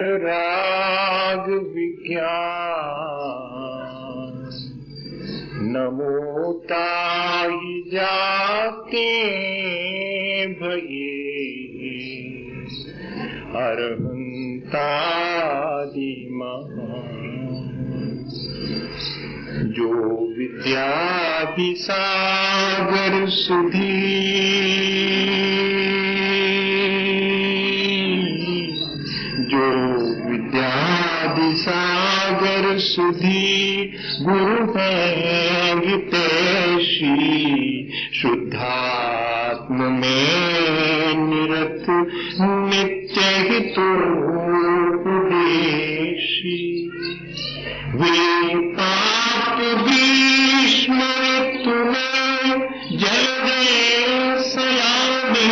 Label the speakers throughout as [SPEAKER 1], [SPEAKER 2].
[SPEAKER 1] राग विज्ञान नमो ताहि जाते भये अरहंतादि महान। जो विद्यादि सागर सुधी सागर सुधी गुरु हैं हितैषी शुद्धात्म में निरत नित्य हितोपदेशी। वे पाप भीष्म तुम्हें जल गए सयाने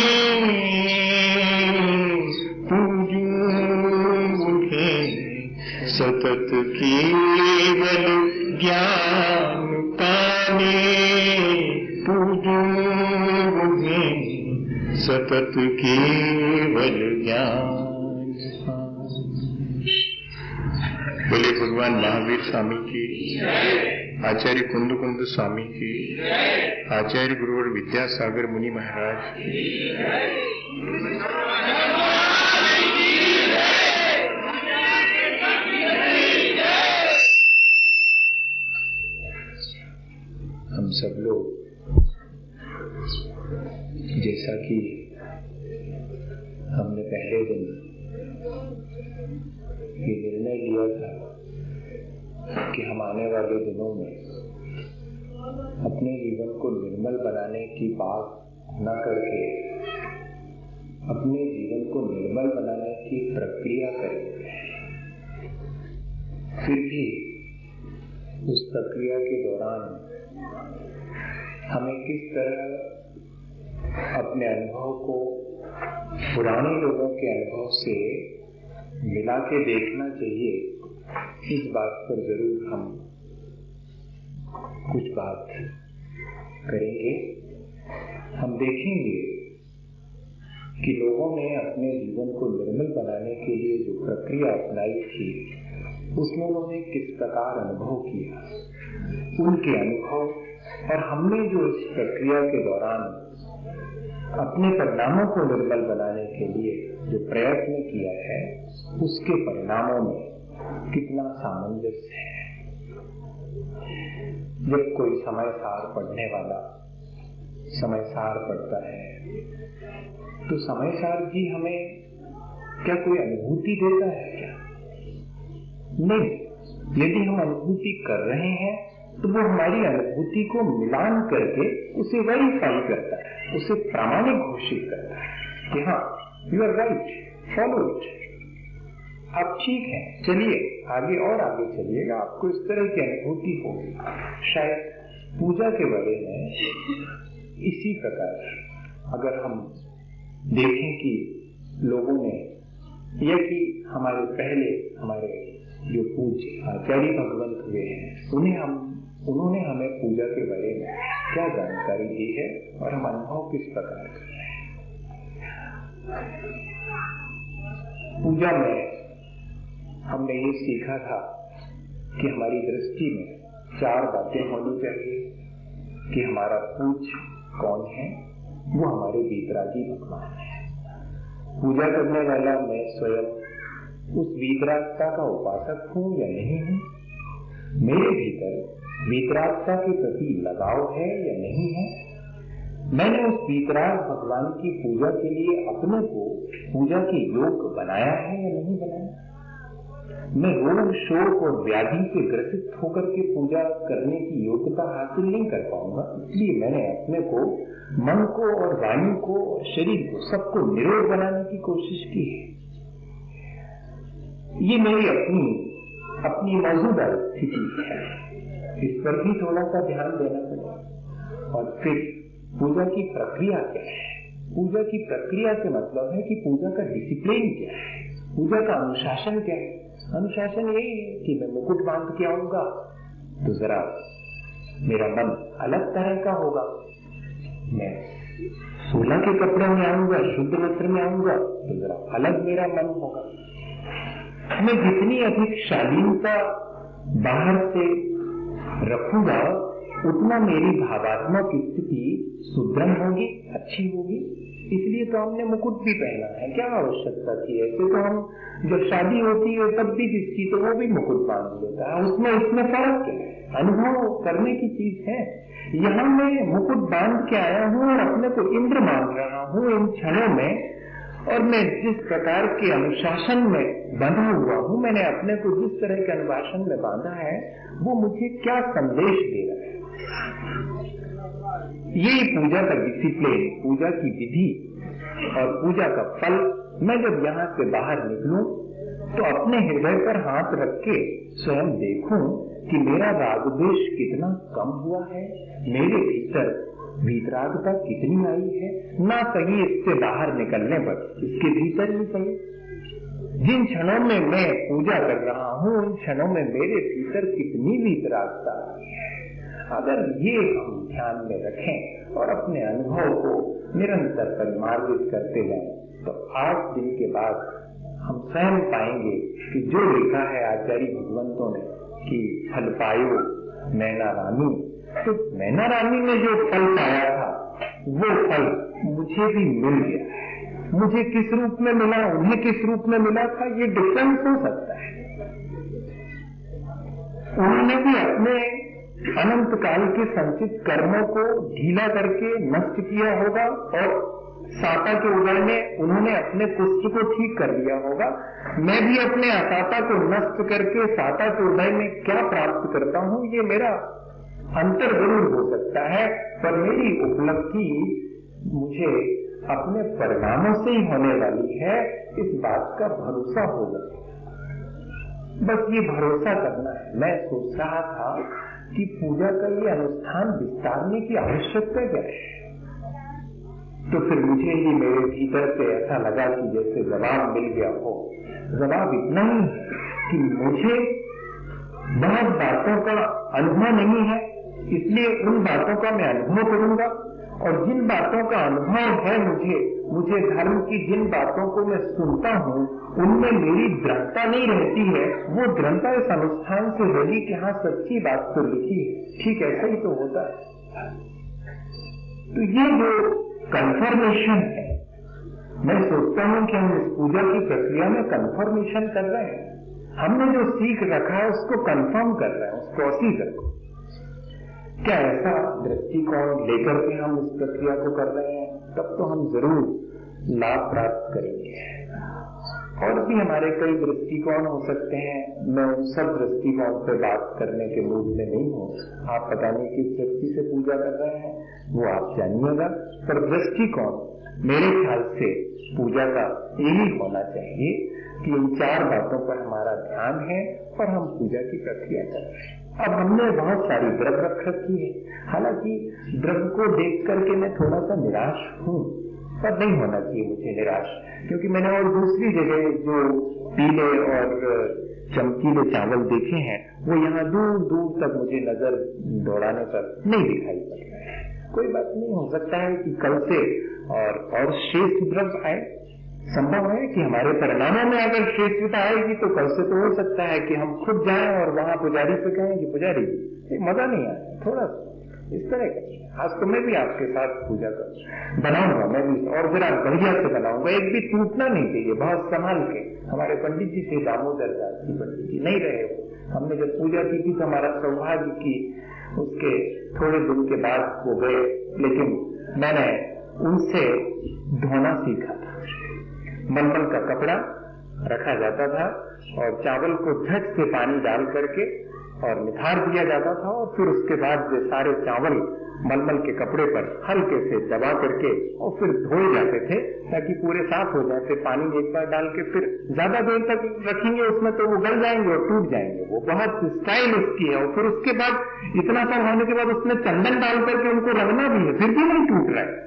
[SPEAKER 1] सतत केवल ज्ञान पाने पूजो सतत केवल ज्ञान। बोले भगवान महावीर स्वामी की, आचार्य कुंद कुंद स्वामी की, आचार्य गुरुवर विद्यासागर मुनि महाराज की। हम सब लोग जैसा कि हमने पहले दिन ये निर्णय लिया था कि हम आने वाले दिनों में अपने जीवन को निर्मल बनाने की बात न करके अपने जीवन को निर्मल बनाने की प्रक्रिया करेंगे। फिर भी उस प्रक्रिया के दौरान हमें किस तरह अपने अनुभव को पुराने लोगों के अनुभव से मिला के देखना चाहिए, इस बात पर जरूर हम कुछ बात करेंगे। हम देखेंगे कि लोगों ने अपने जीवन को निर्मल बनाने के लिए जो प्रक्रिया अपनाई थी उसमें उन्होंने किस प्रकार अनुभव किया, उनके अनुभव और हमने जो इस प्रक्रिया के दौरान अपने परिणामों को निर्मल बनाने के लिए जो प्रयत्न किया है उसके परिणामों में कितना सामंजस्य है। जब कोई समय सार पढ़ने वाला समय सार पढ़ता है तो समय सार भी हमें क्या कोई अनुभूति देता है क्या? नहीं। यदि हम अनुभूति कर रहे हैं तो वो हमारी अनुभूति को मिलान करके उसे वेरीफाई करता है, उसे प्रामाणिक घोषित करता है कि हाँ you are right, follow it, आप ठीक हैं, चलिए आगे और आगे चलिएगा, आपको इस तरह की अनुभूति होगी। शायद पूजा के बारे में इसी प्रकार अगर हम देखें कि लोगों ने या कि हमारे पहले हमारे जो पूज्य आचार्य भगवंत हुए हैं उन्होंने हमें पूजा के बारे में क्या जानकारी दी है और हम अनुभव किस प्रकार कर रहे हैं। पूजा में हमने ये सीखा था कि हमारी दृष्टि में 4 बातें होनी चाहिए कि हमारा पूज्य कौन है, वो हमारे वीतरागी भगवान है। पूजा करने वाला मैं स्वयं उस वीतरागता का उपासक हूं या नहीं हूं, मेरे भीतर वीतरागता के प्रति लगाव है या नहीं है, मैंने उस वीतराग भगवान की पूजा के लिए अपने को पूजा के योग्य बनाया है या नहीं बनाया। मैं रोग शोक और व्याधि से ग्रसित होकर के पूजा करने की योग्यता हासिल नहीं कर पाऊंगा, इसलिए मैंने अपने को, मन को और वाणी को और शरीर को सबको निरोग बनाने की कोशिश की है। ये मेरी अपनी मौजूदा स्थिति है, इस पर भी थोड़ा सा ध्यान देना पड़ेगा। और फिर पूजा की प्रक्रिया क्या है? पूजा की प्रक्रिया से मतलब है कि पूजा का डिसिप्लिन क्या है, पूजा का अनुशासन क्या है। अनुशासन यही है कि मैं मुकुट बांध के आऊंगा तो जरा मेरा मन अलग तरह का होगा, मैं 16 के कपड़े में आऊंगा, शुद्ध वस्त्र में आऊंगा तो जरा अलग मेरा मन होगा। मैं जितनी अधिक शालीनता बाहर से रखूंगा उतना मेरी भावात्मक स्थिति सुदृढ़ होगी, अच्छी होगी। इसलिए तो हमने मुकुट भी पहना है। क्या आवश्यकता थी? ऐसे तो हम जब शादी होती है तब भी जिसकी तो वो भी मुकुट बांध लेता है। उसमें फर्क क्या है? अनुभव करने की चीज है। यहाँ मैं मुकुट बांध के आया हूँ और अपने को इंद्र मान रहा हूँ इन क्षणों में, और मैं जिस प्रकार के अनुशासन में बंधा हुआ हूँ, मैंने अपने को जिस तरह के अनुशासन में बांधा है, वो मुझे क्या संदेश दे रहा है? यही पूजा का डिसिप्लिन, पूजा की विधि और पूजा का फल। मैं जब यहाँ से बाहर निकलूं तो अपने हृदय पर हाथ रख के स्वयं देखूं कि मेरा राग द्वेष कितना कम हुआ है, मेरे भीतर वीतरागता कितनी आई है। ना सही इससे बाहर निकलने पर, इसके भीतर ही सही। जिन क्षणों में मैं पूजा कर रहा हूँ उन क्षणों में मेरे भीतर कितनी वीतरागता आई है। अगर ये हम ध्यान में रखें और अपने अनुभव को निरंतर परिमार्जित करते जाएं, तो 8 दिन के बाद हम स्वयं पाएंगे कि जो लिखा है आचार्य भगवंतों ने कि फल पायो नैना रानी, तो नैना रानी ने जो फल पाया था वो फल मुझे भी मिल गया है। मुझे किस रूप में मिला, उन्हें किस रूप में मिला था, ये डिफरेंस हो सकता है। उन्होंने भी अपने अनंत काल के संचित कर्मों को ढीला करके नष्ट किया होगा और साता के उदय में उन्होंने अपने कुष्ठ को ठीक कर लिया होगा। मैं भी अपने असाता को नष्ट करके साता के उदय में क्या प्राप्त करता हूँ, ये मेरा अंतर जरूर हो सकता है, पर मेरी उपलब्धि मुझे अपने परिणामों से ही होने वाली है, इस बात का भरोसा होगा। बस ये भरोसा करना है। मैं सोच रहा था कि पूजा का ये अनुष्ठान विस्तारने की आवश्यकता क्या है, तो फिर मुझे ही मेरे भीतर से ऐसा लगा कि जैसे जवाब मिल गया हो। जवाब इतना ही है कि मुझे बहुत बातों का अनुभव नहीं है, इसलिए उन बातों का मैं अनुभव करूंगा, और जिन बातों का अनुभव है मुझे धर्म की जिन बातों को मैं सुनता हूँ उनमें मेरी दृढ़ता नहीं रहती है। वो दृढ़ता इस अनुष्ठान से रही कि हाँ सच्ची बात तो लिखी है, ठीक ऐसा ही तो होता है। तो ये जो कंफर्मेशन है, मैं सोचता हूँ कि हम इस पूजा की प्रक्रिया में कंफर्मेशन कर रहे हैं। हमने जो सीख रखा है उसको कंफर्म कर रहे हैं, उस प्रोसीजर को। क्या ऐसा दृष्टिकोण लेकर के हम इस प्रक्रिया को कर रहे हैं, तब तो हम जरूर लाभ प्राप्त करेंगे। और भी हमारे कई दृष्टिकोण हो सकते हैं, मैं उन सब दृष्टिकोण पर बात करने के मूड में नहीं हूँ। आप पता नहीं किस दृष्टि से पूजा कर रहे हैं, वो आप जानिएगा, पर दृष्टिकोण मेरे ख्याल से पूजा का यही होना चाहिए कि इन 4 बातों पर हमारा ध्यान है और हम पूजा की प्रक्रिया कर रहे हैं। अब हमने बहुत सारी द्रव्य रख रखी है, हालांकि द्रव्य को देख करके मैं थोड़ा सा निराश हूँ, पर नहीं होना चाहिए मुझे निराश, क्योंकि मैंने और दूसरी जगह जो पीले और चमकीले चावल देखे हैं वो यहाँ दूर दूर तक मुझे नजर दौड़ाने पर नहीं दिखाई पड़ रहे हैं। कोई बात नहीं, हो सकता है कि कल से और श्रेष्ठ द्रव्य आए। संभव है कि हमारे परिणामों में अगर श्रेष्ठता आएगी तो कल से तो हो सकता है कि हम खुद जाएं और वहां पुजारी से कहें कि पुजारी जी मजा नहीं आया, थोड़ा सा इस तरह का। आज तो मैं भी आपके साथ पूजा कर बनाऊंगा, मैं भी और जरा बढ़िया से बनाऊंगा, एक भी टूटना नहीं चाहिए, बहुत संभाल के। हमारे पंडित जी थे दामोदर दास जी पंडित जी, नहीं रहे वो। हमने जब पूजा की थी तो हमारा सौभाग्य की उसके थोड़े दिन के बाद वो गए, लेकिन मैंने उनसे धोना सीखा था। मलमल का कपड़ा रखा जाता था और चावल को झट से पानी डाल करके और निथार दिया जाता था, और फिर उसके बाद सारे चावल मलमल के कपड़े पर हल्के से दबा करके और फिर धोए जाते थे ताकि पूरे साफ हो जाते। पानी एक बार डाल के फिर ज्यादा देर तक रखेंगे उसमें तो वो गल जाएंगे और टूट जाएंगे। वो बहुत स्टाइल उसकी है। और फिर उसके बाद इतना सब होने के बाद उसमें चंदन डाल करके उनको रगना भी है, फिर भी नहीं टूट रहा है।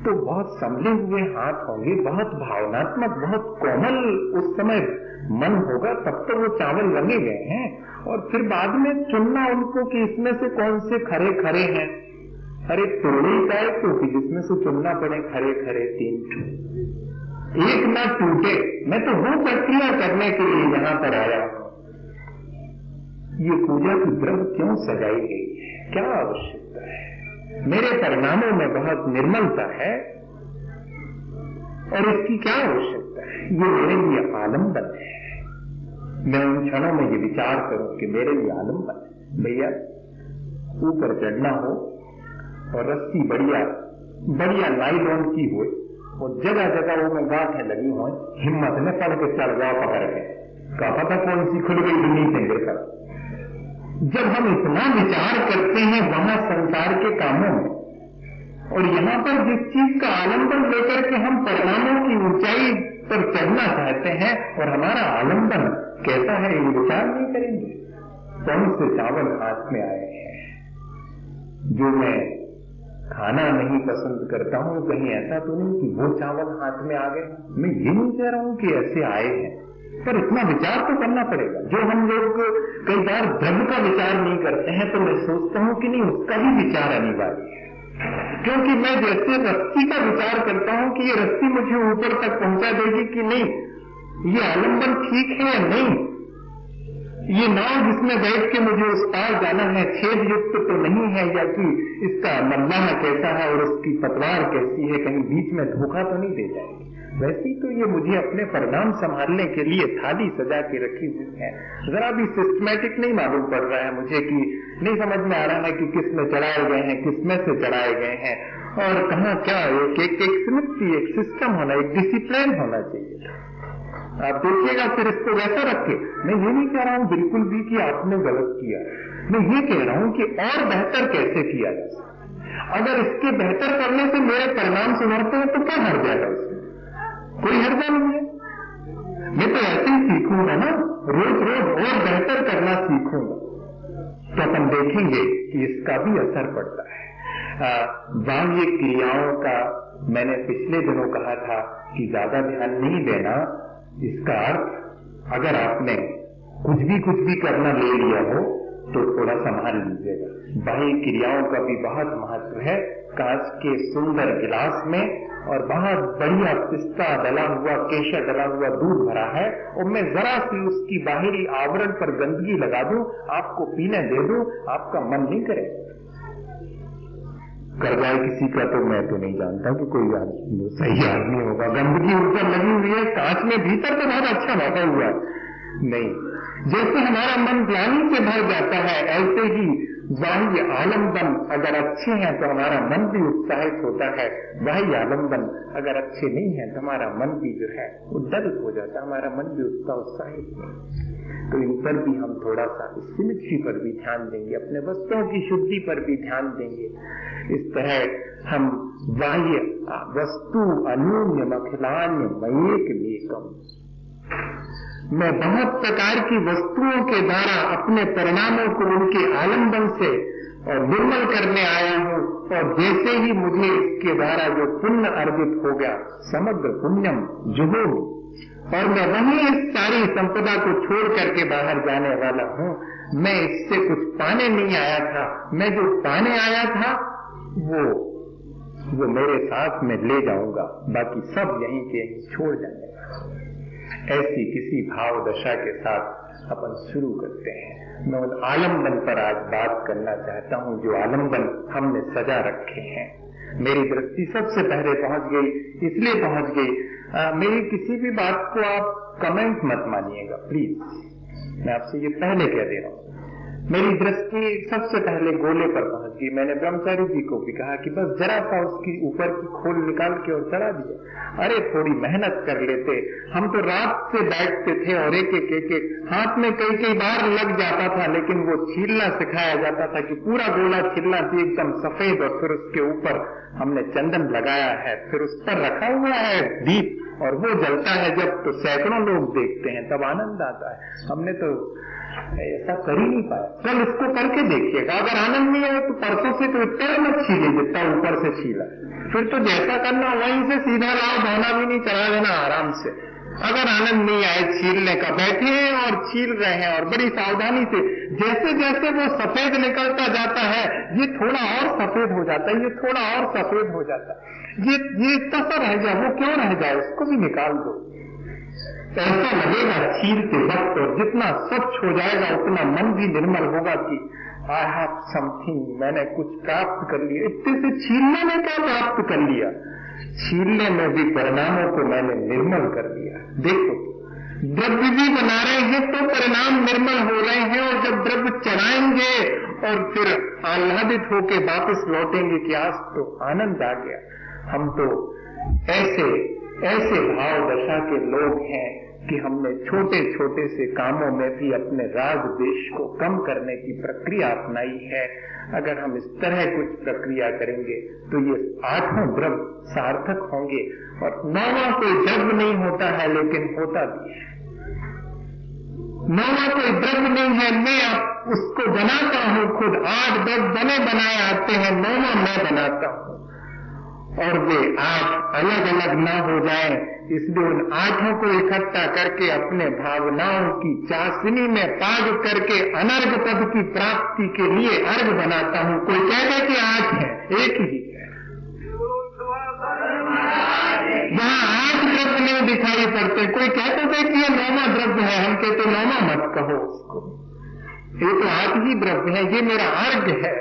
[SPEAKER 1] तो बहुत संभले हुए हाथ होंगे, बहुत भावनात्मक, बहुत कोमल उस समय मन होगा, तब तो वो चावल रंगे गए हैं। और फिर बाद में चुनना उनको कि इसमें से कौन से खरे खरे हैं। अरे तोड़ी का है क्योंकि जिसमें से चुनना पड़े खरे खरे 3 ठो। एक ना टूटे। मैं तो वो प्रक्रिया करने के लिए यहां पर आया हूं। ये पूजा की द्रव्य क्यों सजाई गई है, क्या आवश्यकता है? मेरे परिणामों में बहुत निर्मलता है और इसकी क्या आवश्यकता है? ये मेरे लिए आलम्बन है। मैं उन क्षणों में ये विचार करूं कि मेरे लिए आलम्बन है। भैया ऊपर चढ़ना हो और रस्सी बढ़िया नाइलॉन की हो और जगह जगह वो में गांठें लगी हो, हिम्मत न पड़ के चढ़ जाओ पकड़ के, क्या पता कौन सी खुल गई दुनिया से गिरकर। जब हम इतना विचार करते हैं वहां संसार के कामों में, और यहां पर जिस चीज का आलंबन लेकर के हम परिणामों की ऊंचाई पर चढ़ना चाहते हैं और हमारा आलंबन कैसा है ये विचार नहीं करेंगे। कौन से चावल हाथ में आए हैं जो मैं खाना नहीं पसंद करता हूं, कहीं ऐसा तो नहीं कि वो चावल हाथ में आ गए। मैं ये नहीं कह रहा हूं कि ऐसे आए हैं, पर इतना विचार तो करना पड़ेगा। जो हम लोग कई बार द्रव्य का विचार नहीं करते हैं, तो मैं सोचता हूं कि नहीं, उसका भी विचार अनिवार्य है। क्योंकि मैं जैसे रस्सी का विचार करता हूं कि ये रस्सी मुझे ऊपर तक पहुंचा देगी कि नहीं, ये आलंबन ठीक है या नहीं, ये नाव जिसमें बैठ के मुझे उस पार जाना है छेद युक्त तो नहीं है, या कि इसका मल्लाह कैसा है और उसकी पतवार कैसी है, कहीं बीच में धोखा तो नहीं दे जाएगी। वैसे ही तो ये मुझे अपने परिणाम संभालने के लिए थाली सजा के रखी हुई है। जरा भी सिस्टमैटिक नहीं मालूम पड़ रहा है मुझे, कि नहीं समझ में आ रहा है कि किस में चढ़ाए गए हैं, किस में से चढ़ाए गए हैं और कहाँ क्या। एक सिमिट्री, एक सिस्टम होना, एक डिसिप्लिन होना चाहिए। आप देखिएगा फिर इसको वैसा रखे। मैं ये नहीं कह रहा हूं बिल्कुल भी कि आपने गलत किया, मैं ये कह रहा हूं कि और बेहतर कैसे किया जाए। अगर इसके बेहतर करने से मेरे परिणाम सुधरते हैं तो क्या हर जाएगा इसमें? कोई हर्जा नहीं है। मैं तो ऐसे ही सीखूंगा ना, रोज रोज और बेहतर करना सीखूंगा, तो अपन देखेंगे कि इसका भी असर पड़ता है। बाह्य क्रियाओं का मैंने पिछले दिनों कहा था कि ज्यादा ध्यान नहीं देना। इसका अर्थ अगर आपने कुछ भी करना ले लिया हो तो थोड़ा संभाल लीजिएगा। बाह्य क्रियाओं का भी बहुत महत्व है। कांच के सुंदर गिलास में और बहुत बढ़िया पिस्ता डला हुआ, केशर डला हुआ दूध भरा है, और मैं जरा सी उसकी बाहरी आवरण पर गंदगी लगा दूं, आपको पीने दे दूं, आपका मन नहीं करेगा। कर जाए किसी का तो मैं तो नहीं जानता कि कोई सही आदमी होगा। गंदगी ऊपर लगी हुई है कांच में, भीतर तो बहुत अच्छा बैठा हुआ नहीं। जैसे हमारा मन ग्लानि से भर जाता है, ऐसे ही बाह्य आलंबन अगर अच्छे हैं तो हमारा मन भी उत्साहित होता है। बाह्य आलंबन अगर अच्छे नहीं है तो हमारा मन भी जो है उद्दत हो जाता है, हमारा मन भी उतना उत्साहित नहीं। तो इन पर भी हम थोड़ा सा सिमिट्री पर भी ध्यान देंगे, अपने वस्त्रों की शुद्धि पर भी ध्यान देंगे। इस तरह हम बाह्य वस्तु अन्योन्य अखिलान्य मयेक मेकम, मैं बहुत प्रकार की वस्तुओं के द्वारा अपने परिणामों को उनके आलंबन से और निर्मल करने आया हूं, और जैसे ही मुझे इसके द्वारा जो पुण्य अर्जित हो गया, समग्र पुण्यम जुहोमि, और मैं वहीं इस सारी संपदा को छोड़ करके बाहर जाने वाला हूं। मैं इससे कुछ पाने नहीं आया था, मैं जो पाने आया था वो मेरे साथ में ले जाऊंगा, बाकी सब यहीं के यहीं छोड़ जाएंगे। ऐसी किसी भाव दशा के साथ अपन शुरू करते हैं। मैं उन आलम्बन पर आज बात करना चाहता हूं जो आलम्बन हमने सजा रखे हैं। मेरी दृष्टि सबसे पहले पहुंच गई, इसलिए पहुंच गई, मेरी किसी भी बात को आप कमेंट मत मानिएगा प्लीज, मैं आपसे ये पहले कह दे रहा हूं। मेरी दृष्टि सबसे पहले गोले पर पहुंच गई। मैंने ब्रह्मचारी जी को भी कहा कि बस जरा सा उसकी ऊपर की खोल निकाल के और चढ़ा दिया। अरे थोड़ी मेहनत कर लेते, हम तो रात से बैठते थे और एक हाथ में कई बार लग जाता था, लेकिन वो छीलना सिखाया जाता था कि पूरा गोला छीलना चाहिए एकदम सफेद, और फिर उसके ऊपर हमने चंदन लगाया है, फिर उस पर रखा हुआ है दीप, और वो जलता है जब तो सैकड़ों लोग देखते हैं, तब आनंद आता है। हमने तो ऐसा कर ही नहीं पाया। कल इसको करके देखिएगा, अगर आनंद नहीं आए तो परसों से तो इतना मत छीले जितना ऊपर से छीला, फिर तो जैसा करना वहीं से सीधा लाओ, धोना भी नहीं, चला देना आराम से। अगर आनंद नहीं आए छीलने का, बैठे हैं और छील रहे हैं और बड़ी सावधानी से, जैसे जैसे वो सफेद निकलता जाता है ये थोड़ा और सफेद हो जाता है, ये थोड़ा और सफेद हो जाता है, ये इतना सा रह जाए, वो क्यों रह जाए, उसको भी निकाल दो। ऐसा लगेगा छीलते वक्त, और जितना स्वच्छ हो जाएगा उतना मन भी निर्मल होगा कि आई हैव समथिंग, मैंने कुछ प्राप्त कर लिया। इतने से छीलने में क्या प्राप्त कर लिया, छीलने में भी परिणामों को मैंने निर्मल कर दिया। देखो द्रव्य भी बना रहे हैं तो परिणाम निर्मल हो रहे हैं, और जब द्रव्य चढ़ाएंगे और फिर आह्लादित होके वापस लौटेंगे कि आज तो आनंद आ गया। हम तो ऐसे भाव दशा के लोग हैं कि हमने छोटे छोटे से कामों में भी अपने राग द्वेष को कम करने की प्रक्रिया अपनाई है। अगर हम इस तरह कुछ प्रक्रिया करेंगे तो ये 8 द्रव्य सार्थक होंगे। और 9वां कोई द्रव्य नहीं होता है, लेकिन होता भी है। 9वां कोई द्रव्य नहीं है, मैं उसको बनाता हूं खुद। 8 द्रव्य बने बनाए आते हैं, 9वां मैं बनाता हूं। और वे 8 अलग अलग ना हो जाएं, इसलिए उन 8 को इकट्ठा करके अपने भावनाओं की चाशनी में पाग करके अनर्घ पद की प्राप्ति के लिए अर्घ बनाता हूं। कोई कहते कि 8 है, एक ही है। वहां 8 द्रव्य नहीं दिखाई पड़ते। कोई कहते थे कि ये 9वां द्रव्य है, हम कहते 9वां मत कहो उसको, ये तो 8 ही द्रव्य है, ये मेरा अर्घ है।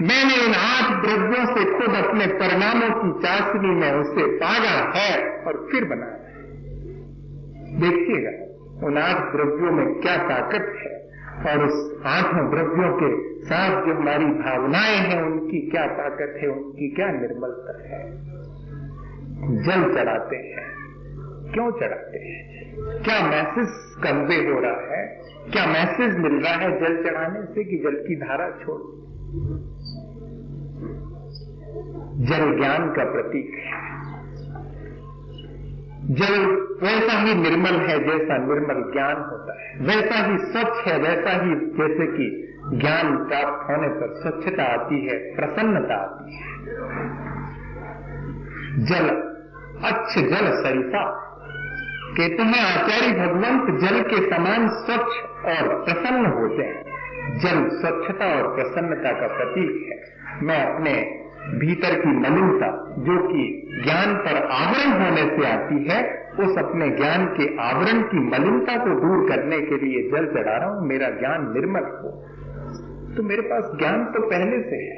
[SPEAKER 1] मैंने इन 8 द्रव्यों से खुद अपने परिणामों की चाशनी में उसे पागा है और फिर बनाया है। देखिएगा उन 8 द्रव्यों में क्या ताकत है, और उस 8 द्रव्यों के साथ जो हमारी भावनाएं हैं उनकी क्या ताकत है, उनकी क्या निर्मलता है। जल चढ़ाते हैं, क्यों चढ़ाते हैं, क्या मैसेज कन्वे हो रहा है, क्या मैसेज मिल रहा है जल चढ़ाने से कि जल की धारा छोड़। जल ज्ञान का प्रतीक है। जल वैसा ही निर्मल है जैसा निर्मल ज्ञान होता है, वैसा ही स्वच्छ है, वैसा ही जैसे कि ज्ञान प्राप्त होने पर स्वच्छता आती है, प्रसन्नता आती है। जल अच्छ जल सरिता, कहते हैं आचार्य भगवंत जल के समान स्वच्छ और प्रसन्न होते हैं। जल स्वच्छता और प्रसन्नता का प्रतीक है। मैं अपने भीतर की मलिनता जो कि ज्ञान पर आवरण होने से आती है, उस अपने ज्ञान के आवरण की मलिनता को दूर करने के लिए जल चढ़ा रहा हूं, मेरा ज्ञान निर्मल हो। तो मेरे पास ज्ञान तो पहले से है,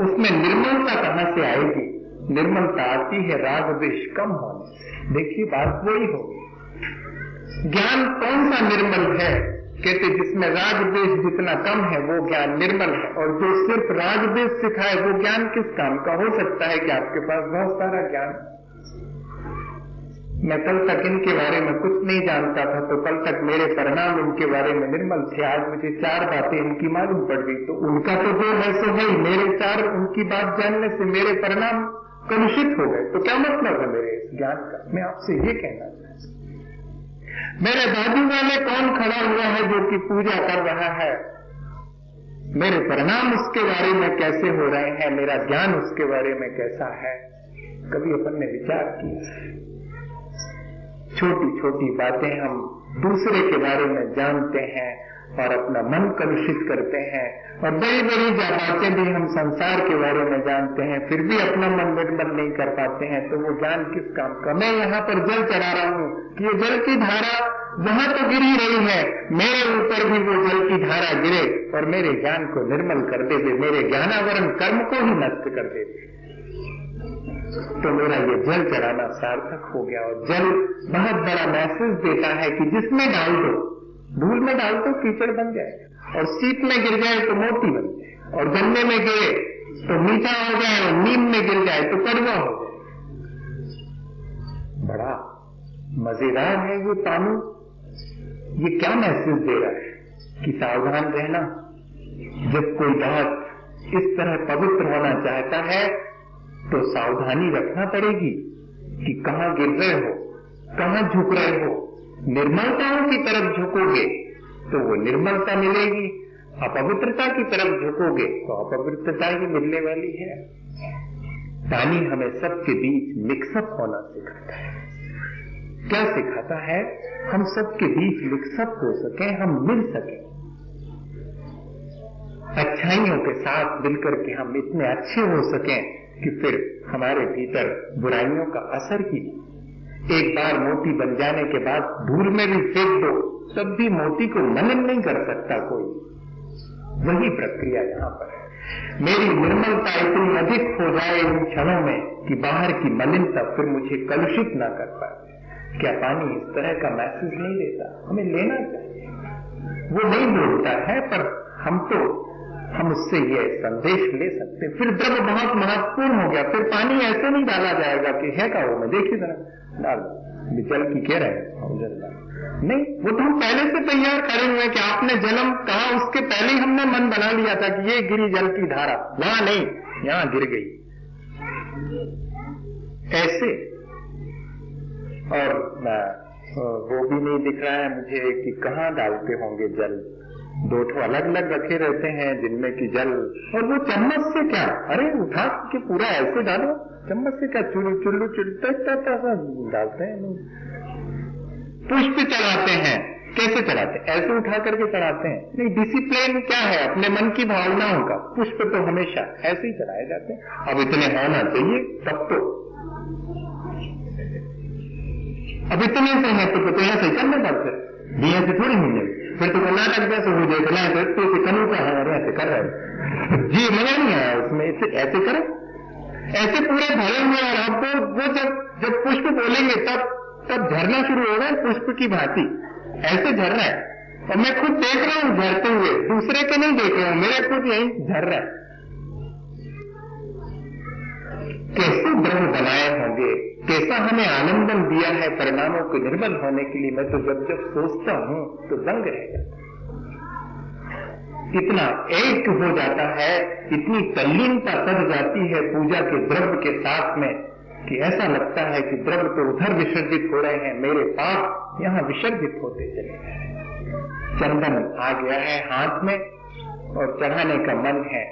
[SPEAKER 1] उसमें निर्मलता कहां से आएगी। निर्मलता आती है राग द्वेष कम होने से। देखिए बात वही होगी। ज्ञान कौन सा निर्मल है, कहते जिसमें राग द्वेष जितना कम है वो ज्ञान निर्मल है। और जो सिर्फ राग द्वेष सिखाए वो ज्ञान किस काम का। हो सकता है कि आपके पास बहुत सारा ज्ञान, मैं कल तक इनके बारे में कुछ नहीं जानता था, तो कल तक मेरे परिणाम इनके बारे में निर्मल थे। आज मुझे 4 बातें इनकी मालूम पड़ गई, तो उनका तो जो है सो है, मेरे 4 उनकी बात जानने से मेरे परिणाम कलुषित हो गए। तो क्या मतलब है मेरे ज्ञान का। मैं आपसे ये कहना चाहता हूं, मेरे बाजू वाले कौन खड़ा हुआ है जो कि पूजा कर रहा है, मेरे परिणाम उसके बारे में कैसे हो रहे हैं, मेरा ज्ञान उसके बारे में कैसा है। कभी अपन ने विचार किया। छोटी छोटी बातें हम दूसरे के बारे में जानते हैं और अपना मन कलुषित करते हैं, और बड़ी बड़ी बातें भी हम संसार के बारे में जानते हैं, फिर भी अपना मन निर्मल नहीं कर पाते हैं। तो वो ज्ञान किस काम का। मैं यहाँ पर जल चढ़ा रहा हूँ कि ये जल की धारा वहां तो गिरी रही है, मेरे ऊपर भी वो जल की धारा गिरे और मेरे ज्ञान को निर्मल कर दे, मेरे ज्ञानावरण कर्म को ही नष्ट कर दे, तो मेरा ये जल चढ़ाना सार्थक हो गया। और जल बहुत बड़ा मैसेज देता है कि जिसमें डाल दो, धूल में डाल दो कीचड़ बन जाए, और सीप में गिर जाए तो मोती बन जाए, और गन्ने में गिरे तो मीठा हो जाए, और नीम में गिर जाए तो कड़वा हो जाए। बड़ा मजेदार है ये पानी। ये क्या मैसेज दे रहा है कि सावधान रहना। जब कोई बात इस तरह पवित्र होना चाहता है तो सावधानी रखना पड़ेगी कि कहां गिर रहे हो, कहां झुक रहे हो। निर्मलताओं की तरफ झुकोगे तो वो निर्मलता मिलेगी, अपवित्रता की तरफ झुकोगे तो अपवित्रता ही मिलने वाली है। पानी हमें सबके बीच मिक्सअप होना सिखाता है। क्या सिखाता है? हम सबके बीच विकसित हो सके, हम मिल सके, अच्छाइयों के साथ मिलकर के हम इतने अच्छे हो सकें कि फिर हमारे भीतर बुराइयों का असर ही नहीं। एक बार मोती बन जाने के बाद धूल में भी फेंक दो तब भी मोती को मनन नहीं कर सकता कोई। वही प्रक्रिया यहाँ पर है। मेरी निर्मलता इतनी अधिक हो जाए इन क्षणों में कि बाहर की मलिनता फिर मुझे कलुषित ना कर पाए। क्या पानी इस तरह का मैसेज नहीं देता? हमें लेना चाहिए। वो नहीं बोलता है पर हम उससे ये संदेश ले सकते। फिर द्रव्य बहुत महत्वपूर्ण हो गया। फिर पानी ऐसे नहीं डाला जाएगा कि है का वो मैं देखिए जरा डाल जल की कह रहे हैं नहीं, वो तो हम पहले से तैयार करे हुए कि आपने जन्म कहा उसके पहले ही हमने मन बना लिया था कि ये गिरी जल की धारा, वहां नहीं यहां गिर गई ऐसे। और वो भी नहीं दिख रहा है मुझे कि कहाँ डालते होंगे जल। दो ठो अलग अलग रखे रहते हैं जिनमें की जल, और वो चम्मच से क्या, अरे उठा के पूरा ऐसे डालो, चम्मच से क्या चुल्लू सा डालते हैं। पुष्प चढ़ाते हैं, कैसे चढ़ाते हैं? ऐसे उठा करके चढ़ाते हैं? नहीं, डिसिप्लिन क्या है? अपने मन की भावनाओं का। पुष्प तो हमेशा ऐसे ही चढ़ाए जाते हैं। अब इतने होना चाहिए तब तो, अब इतने से है तो यहाँ से करना पड़ते दिया से थोड़ी होंगे। फिर तो कर्नाटक जैसे हो जाए चला तो कनू का हमारे ऐसे कर रहे जी, मजा नहीं आया उसमें। ऐसे करें, ऐसे पूरे भरे हुए। और आपको वो जब पुष्प बोलेंगे तब झरना शुरू होगा पुष्प की भांति, ऐसे झर रहा है। और मैं खुद देख रहा हूं झरते हुए, दूसरे के नहीं देख रहा हूं, मेरे खुद यही झर रहा है। कैसे द्रव्य बनाए होंगे, कैसा हमें आनंदन दिया है परिणामों के निर्मल होने के लिए। मैं तो जब सोचता हूं तो दंग रह जाता, इतना एक हो जाता है, इतनी तल्लीनता सध जाती है पूजा के द्रव्य के साथ में कि ऐसा लगता है कि द्रव्य तो उधर विसर्जित हो रहे हैं, मेरे पाप यहां विसर्जित होते चले गए। चंदन आ गया है हाथ में और चढ़ाने का मन है।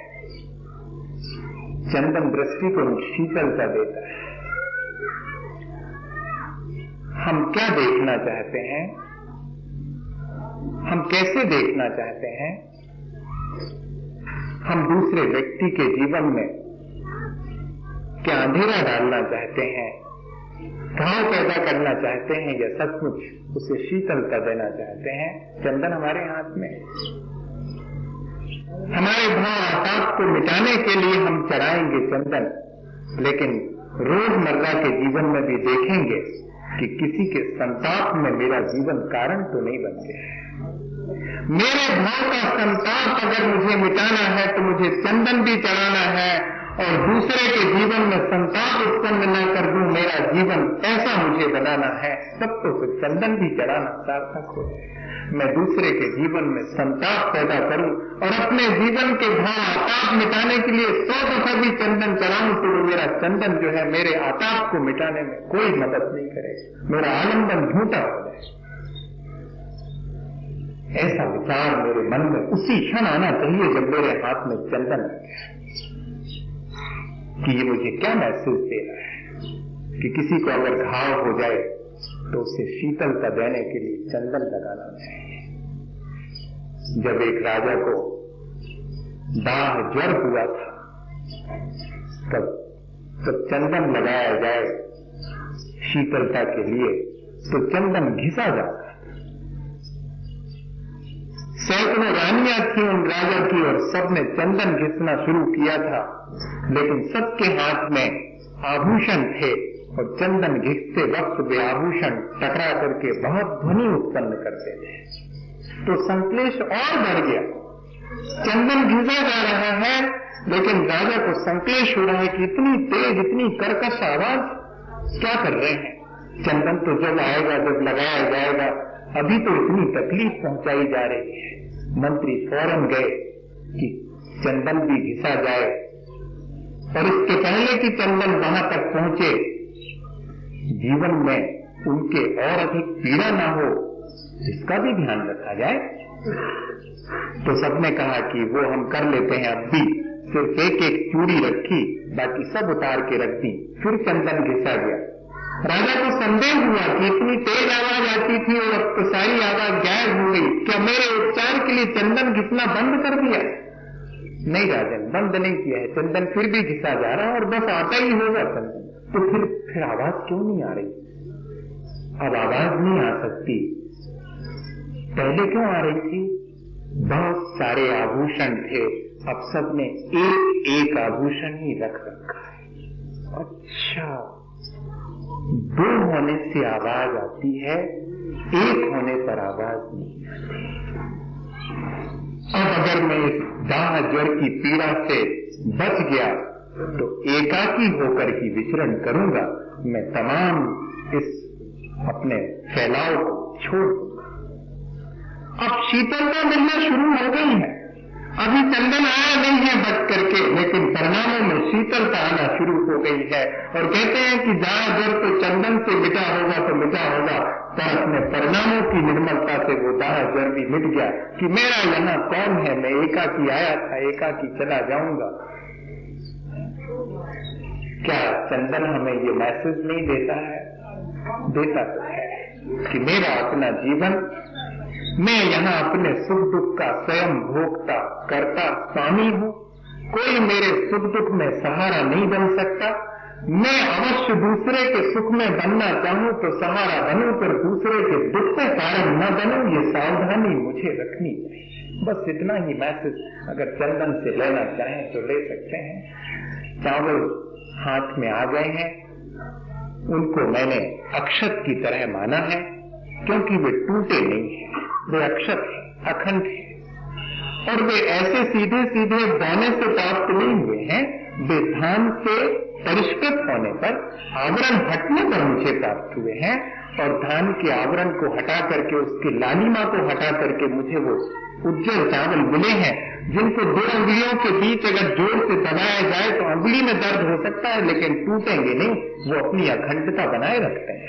[SPEAKER 1] चंदन दृष्टि को शीतलता देता है। हम क्या देखना चाहते हैं, हम कैसे देखना चाहते हैं? हम दूसरे व्यक्ति के जीवन में क्या अंधेरा डालना चाहते हैं, घाव पैदा करना चाहते हैं, या सचमुच उसे शीतलता देना चाहते हैं? चंदन हमारे हाथ में। हमारे भाव आपात को मिटाने के लिए हम चढ़ाएंगे चंदन, लेकिन रोजमर्रा के जीवन में भी देखेंगे कि किसी के संताप में मेरा जीवन कारण तो नहीं बन गया है। मेरे भाव का संताप अगर मुझे मिटाना है तो मुझे चंदन भी चढ़ाना है, और दूसरे के जीवन में संताप उत्पन्न न कर दूं, मेरा जीवन ऐसा मुझे बनाना है, तब तो फिर चंदन भी चढ़ाना सार्थक हो जाए। मैं दूसरे के जीवन में संताप पैदा करूं और अपने जीवन के भाव आताप मिटाने के लिए 100 दफा भी चंदन चढ़ाऊं तो मेरा चंदन जो है मेरे आताप को मिटाने में कोई मदद नहीं करेगा, मेरा आनंदन झूठा हो जाए। ऐसा विचार मेरे मन में उसी क्षण आना चाहिए जब मेरे हाथ में चंदन लग गया कि ये मुझे क्या मैसेज दे रहा है कि किसी को अगर घाव हो जाए तो उसे शीतलता देने के लिए चंदन लगाना चाहिए। जब एक राजा को दाह ज्वर हुआ था तब चंदन लगाया जाए शीतलता के लिए तो चंदन घिसा जाता। सैकड़ों रानियां थी उन राजा की और सबने चंदन घिसना शुरू किया था, लेकिन सबके हाथ में आभूषण थे और चंदन घिसते वक्त वे आभूषण टकरा करके बहुत ध्वनि उत्पन्न करते थे। तो संक्लेश और बढ़ गया। चंदन घिसा जा रहा है लेकिन राजा को संक्लेश हो रहा है कि इतनी तेज इतनी कर्कश आवाज क्या कर रहे हैं। चंदन तो जब आएगा जब लगाया जाएगा, अभी तो इतनी तकलीफ पहुंचाई जा रही है। मंत्री फौरन गए कि चंदन भी घिसा जाए, और इसके पहले कि चंदन वहां तक पहुंचे जीवन में उनके और अधिक पीड़ा ना हो इसका भी ध्यान रखा जाए। तो सबने कहा कि वो हम कर लेते हैं। अब भी सिर्फ एक एक चूड़ी रखी, बाकी सब उतार के रख दी। फिर चंदन घिसा गया राजा को संदेह हुआ कि इतनी तेज आवाज आती थी और अब तो सारी आवाज गायब हो गई, क्या मेरे उपचार के लिए चंदन घिसना बंद कर दिया? नहीं राजन, बंद नहीं किया है, चंदन फिर भी घिसा जा रहा है और बस आता ही होगा चंदन। तो फिर आवाज क्यों नहीं आ रही? अब आवाज नहीं आ सकती, पहले क्यों आ रही थी? बहुत सारे आभूषण थे, अब सबने एक एक आभूषण ही रख रखा है। अच्छा, दो होने से आवाज आती है, एक होने पर आवाज नहीं आती। अब अगर मैं इस दाह ज्वर की पीड़ा से बच गया तो एकाकी होकर ही विचरण करूंगा, मैं तमाम इस अपने फैलाव को छोड़ दूंगा। अब शीतलता मिलना शुरू हो गई है, अभी चंदन आया नहीं है बच करके, लेकिन परिणामों में शीतलता आना शुरू हो गई है। और कहते हैं कि दाह ज्वर तो चंदन से मिटा होगा तो मिटा होगा, पर अपने परिणामों की निर्मलता से वो दाह ज्वर भी मिट गया कि मेरा यहाँ कौन है, मैं एकाकी आया था, एकाकी चला जाऊंगा। क्या चंदन हमें ये मैसेज नहीं देता है? देता तो है कि मेरा अपना जीवन, मैं यहाँ अपने सुख दुख का स्वयं भोगता करता स्वामी हूँ, कोई मेरे सुख दुख में सहारा नहीं बन सकता। मैं अवश्य दूसरे के सुख में बनना चाहूं तो सहारा बनूं, पर दूसरे के दुख में कारण न बनूं, ये सावधानी मुझे रखनी चाहिए। बस इतना ही मैसेज अगर चंदन से लेना चाहें तो ले सकते हैं। चावल हाथ में आ गए हैं, उनको मैंने अक्षत की तरह माना है, क्योंकि वे टूटे नहीं हैं, वे अक्षत है, अखंड है, और वे ऐसे सीधे सीधे दाने से प्राप्त नहीं हुए हैं, वे धान से परिष्कृत होने पर, आवरण हटने पर मुझे प्राप्त हुए हैं। और धान के आवरण को हटा करके, उसकी लालिमा को हटा करके मुझे वो उज्जवल चावल मिले हैं, जिनको दो अंगुलियों के बीच अगर जोर से दबाया जाए तो अंगुली में दर्द हो सकता है, लेकिन टूटेंगे नहीं, वो अपनी अखंडता बनाए रखते हैं।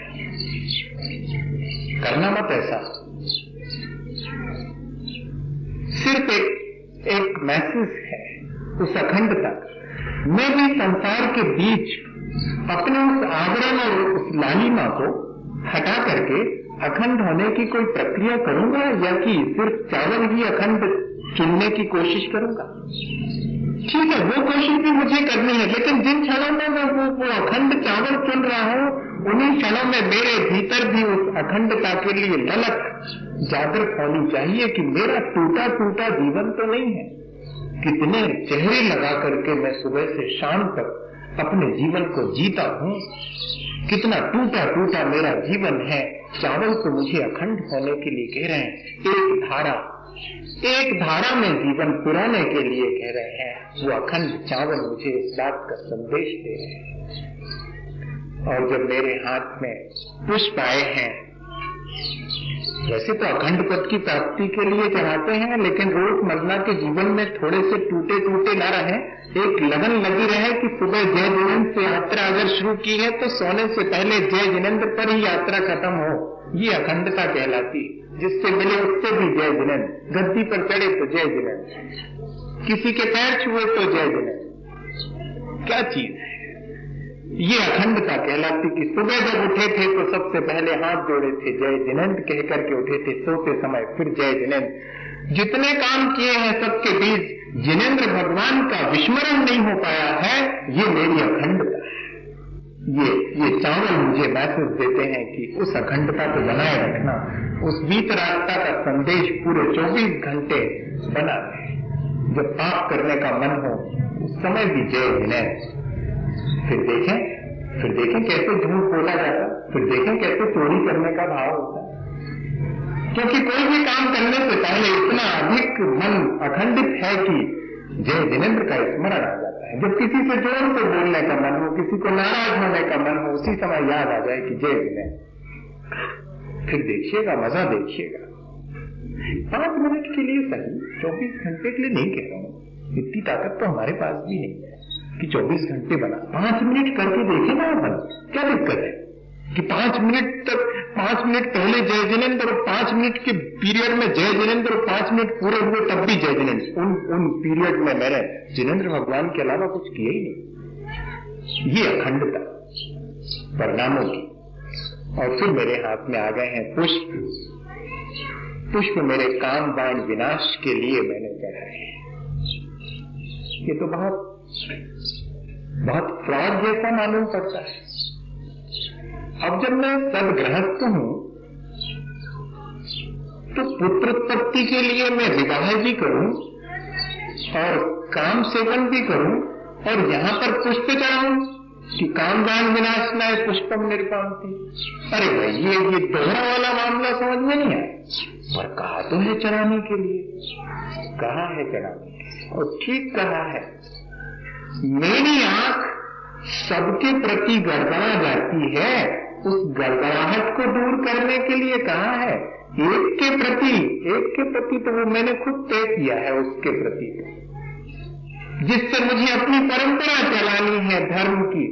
[SPEAKER 1] करना मत ऐसा। सिर्फ एक मैसेज है उस अखंडता का। मैं भी संसार के बीच अपने उस आवरण और उस लालिमा को हटा करके अखंड होने की कोई प्रक्रिया करूंगा, या कि सिर्फ चावल ही अखंड चुनने की कोशिश करूंगा? ठीक है, वो कोशिश भी मुझे करनी है, लेकिन जिन क्षणों में मैं वो अखंड चावल चुन रहा हूं, उन्हीं क्षणों में मेरे भीतर भी उस अखंडता के लिए ललक जागृत होनी चाहिए कि मेरा टूटा टूटा जीवन तो नहीं है। कितने चेहरे लगा करके मैं सुबह से शाम तक अपने जीवन को जीता हूं, कितना टूटा टूटा मेरा जीवन है। चावल तो मुझे अखंड होने के लिए कह रहे हैं, एक धारा में जीवन पुराने के लिए कह रहे हैं, वो अखंड चावल मुझे इस बात का संदेश दे रहे हैं। और जब मेरे हाथ में पुष्प आए हैं, वैसे तो अखंड पद की प्राप्ति के लिए चढ़ाते हैं, लेकिन रोजमर्रा के जीवन में थोड़े से टूटे टूटे न रहे, एक लगन लगी रहे कि सुबह जय जिनेंद्र से यात्रा अगर शुरू की है तो सोने से पहले जय जिनेंद्र पर ही यात्रा खत्म हो। ये अखंडता कहलाती। जिससे मिले उससे भी जय जिनेंद्र, गद्दी पर चढ़े तो जय जिनेंद्र, किसी के पैर छुए तो जय जिनेंद्र। क्या चीज है ये? अखंडता कहलाती कि सुबह जब उठे थे तो सबसे पहले हाथ जोड़े थे, जय जिनेंद्र कह करके उठे थे, सोते समय फिर जय जिनेंद्र। जितने काम किए हैं सबके बीच जिनेंद्र भगवान का विस्मरण नहीं हो पाया है, ये मेरी अखंडता है। ये चावल मुझे मैसेज देते हैं कि उस अखंडता को बनाए रखना, उस वीतरागता का संदेश पूरे 24 घंटे बना रहे। जब पाप करने का मन हो उस समय भी जय जिनेंद्र। फिर देखें कैसे झूठ बोला जाता, फिर देखें कैसे चोरी करने का भाव होता है। क्योंकि कोई भी काम करने से पहले इतना अधिक मन अखंडित है कि जय जिनेंद्र का स्मरण आ जाता है। जब किसी से जोर से बोलने का मन हो, किसी को नाराज होने का मन हो, उसी समय याद आ जाए कि जय जिनेंद्र। फिर देखिएगा, मजा देखिएगा। 5 मिनट के लिए सही, 24 घंटे के लिए नहीं कह रहा हूं। इतनी ताकत तो हमारे पास भी नहीं है कि 24 घंटे बना। 5 मिनट करके देखे ना अपन, क्या दिक्कत है कि 5 मिनट तक, 5 मिनट पहले जय जिनेंद्र और 5 मिनट के पीरियड में जय जिनेंद्र और 5 मिनट पूरे हुए तब भी जय जिनेंद्र। उन पीरियड में मैंने जिनेंद्र भगवान के अलावा कुछ किया ही नहीं। ये अखंडता परिणामों की। और फिर मेरे हाथ में आ गए हैं पुष्प। पुष्प मेरे काम बाण विनाश के लिए मैंने चढ़ाए हैं। ये तो बहुत बहुत फ्रॉड जैसा मालूम पड़ता है। अब जब मैं सदगृहस्थ हूं तो पुत्रोत्पत्ति के लिए मैं विवाह भी करूं और काम सेवन भी करूं और यहां पर पुष्प चढ़ाऊं कि काम दान विनाश न पुष्पम निर्पांति। अरे भाई ये दोहरा वाला मामला समझ में नहीं आया। पर कहा तो है चढ़ाने के लिए, कहा है चढ़ाने और ठीक कहा है। मेरी आंख सबके प्रति गड़बड़ा जाती है, उस गड़बड़ाहट को दूर करने के लिए कहा है। एक के प्रति तो वो मैंने खुद तय किया है। उसके प्रति जिससे मुझे अपनी परंपरा चलानी है धर्म की,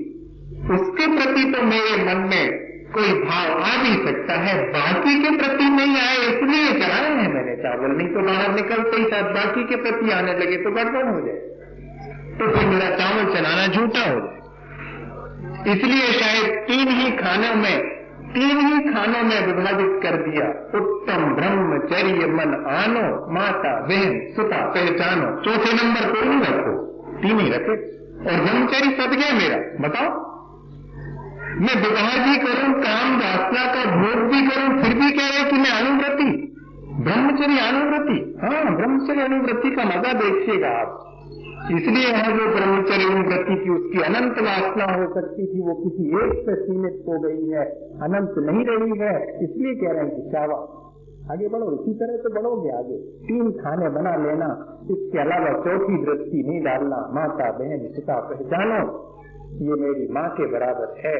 [SPEAKER 1] उसके प्रति तो मेरे मन में कोई भाव आ भी सकता है, बाकी के प्रति नहीं आए इसलिए चढ़ाए हैं मैंने चावल। नहीं तो बाहर निकलते ही साथ बाकी के प्रति आने लगे तो गड़बड़ हो जाए, तो फिर मेरा चावल चलाना झूठा हो जाए। इसलिए शायद तीन ही खानों में विभाजित कर दिया। उत्तम ब्रह्मचर्य मन आनो, माता बहन सुता पहचानो। चौथे नंबर को नहीं रखो, तीन ही रखे। और ब्रह्मचर्य सद गया मेरा। बताओ, मैं विवाह भी करूं, काम वासना का भोग भी करूं, फिर भी कह रहे कि मैं अनुव्रति, ब्रह्मचर्य अनुव्रति। हाँ, ब्रह्मचर्य अनुव्रति का मजा देखिएगा आप। इसलिए यहां जो ब्रह्मचर्य अनुव्रति की उसकी अनंत वासना हो सकती थी, वो किसी एक से सीमित हो गई है, अनंत नहीं रही है। इसलिए कह रहे हैं कि चावा आगे बढ़ो, इसी तरह तो बढ़ोगे आगे। 3 खाने बना लेना, इसके अलावा चौथी दृष्टि नहीं डालना। माता बहन पिता पहचानो, ये मेरी माँ के बराबर है।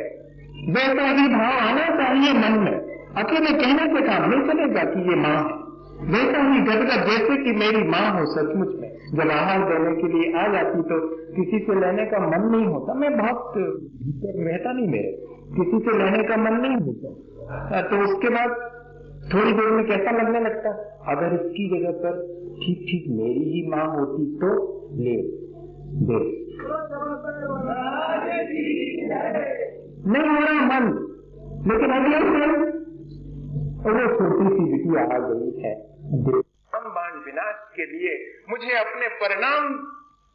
[SPEAKER 1] वैसा ही भाव आना चाहिए मन में। अकेले कहने से काम नहीं चलेगा कि ये माँ है। वैसा ही गदगद जैसे कि मेरी माँ हो सचमुच में। जब आहार देने के लिए आ जाती तो किसी से लेने का मन नहीं होता। मैं बहुत भीतर रहता नहीं, मेरे किसी से लेने का मन नहीं होता। तो उसके बाद थोड़ी देर में कैसा लगने लगता, अगर इसकी जगह पर ठीक ठीक मेरी ही माँ होती तो ले दे। नहीं हो रहा मन, लेकिन अगले दिन वो छोटी सी बिटिया आ गई है। हम बाण विनाश के लिए मुझे अपने परिणाम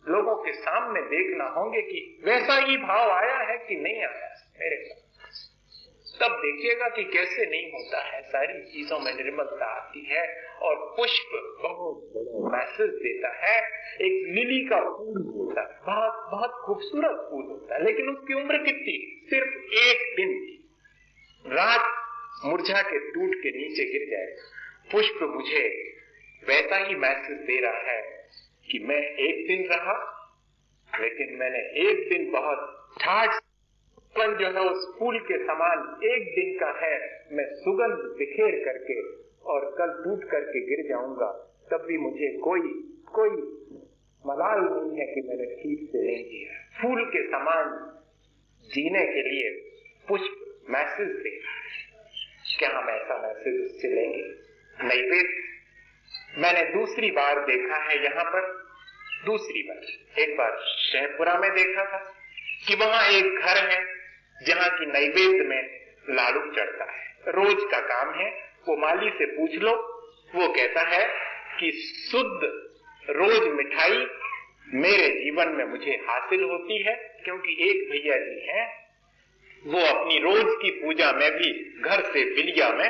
[SPEAKER 1] लोगों के सामने देखना होंगे कि वैसा ही भाव आया है कि नहीं आया मेरे साथ। तब देखिएगा कि कैसे नहीं होता है। सारी चीजों में निर्मलता आती है। और पुष्प बहुत बड़ा मैसेज देता है। एक लिली का फूल होता है, बहुत बहुत खूबसूरत फूल होता है, लेकिन उसकी उम्र कितनी, सिर्फ 1 दिन की। रात मुरझा के टूट के नीचे गिर जाए। पुष्प मुझे वैसा ही मैसेज दे रहा है कि मैं 1 दिन रहा, लेकिन मैंने 1 दिन बहुत ठाठ जो है उस फूल के समान 1 दिन का है। मैं सुगंध बिखेर करके और कल टूट करके गिर जाऊंगा, तब भी मुझे कोई मलाल नहीं है कि मैंने ठीक से नहीं जिया। फूल के समान जीने के लिए पुष्प मैसेज दे रहा है। क्या हम ऐसा मैसेज उससे लेंगे? नैवेद्य मैंने दूसरी बार देखा है यहाँ पर। दूसरी बार, एक बार शहपुरा में देखा था कि वहां एक घर है जहां की नैवेद्य में लाडू चढ़ता है। रोज का काम है। वो माली से पूछ लो, वो कहता है कि शुद्ध रोज मिठाई मेरे जीवन में मुझे हासिल होती है, क्योंकि एक भैया जी हैं, वो अपनी रोज की पूजा में भी घर से बिलिया में,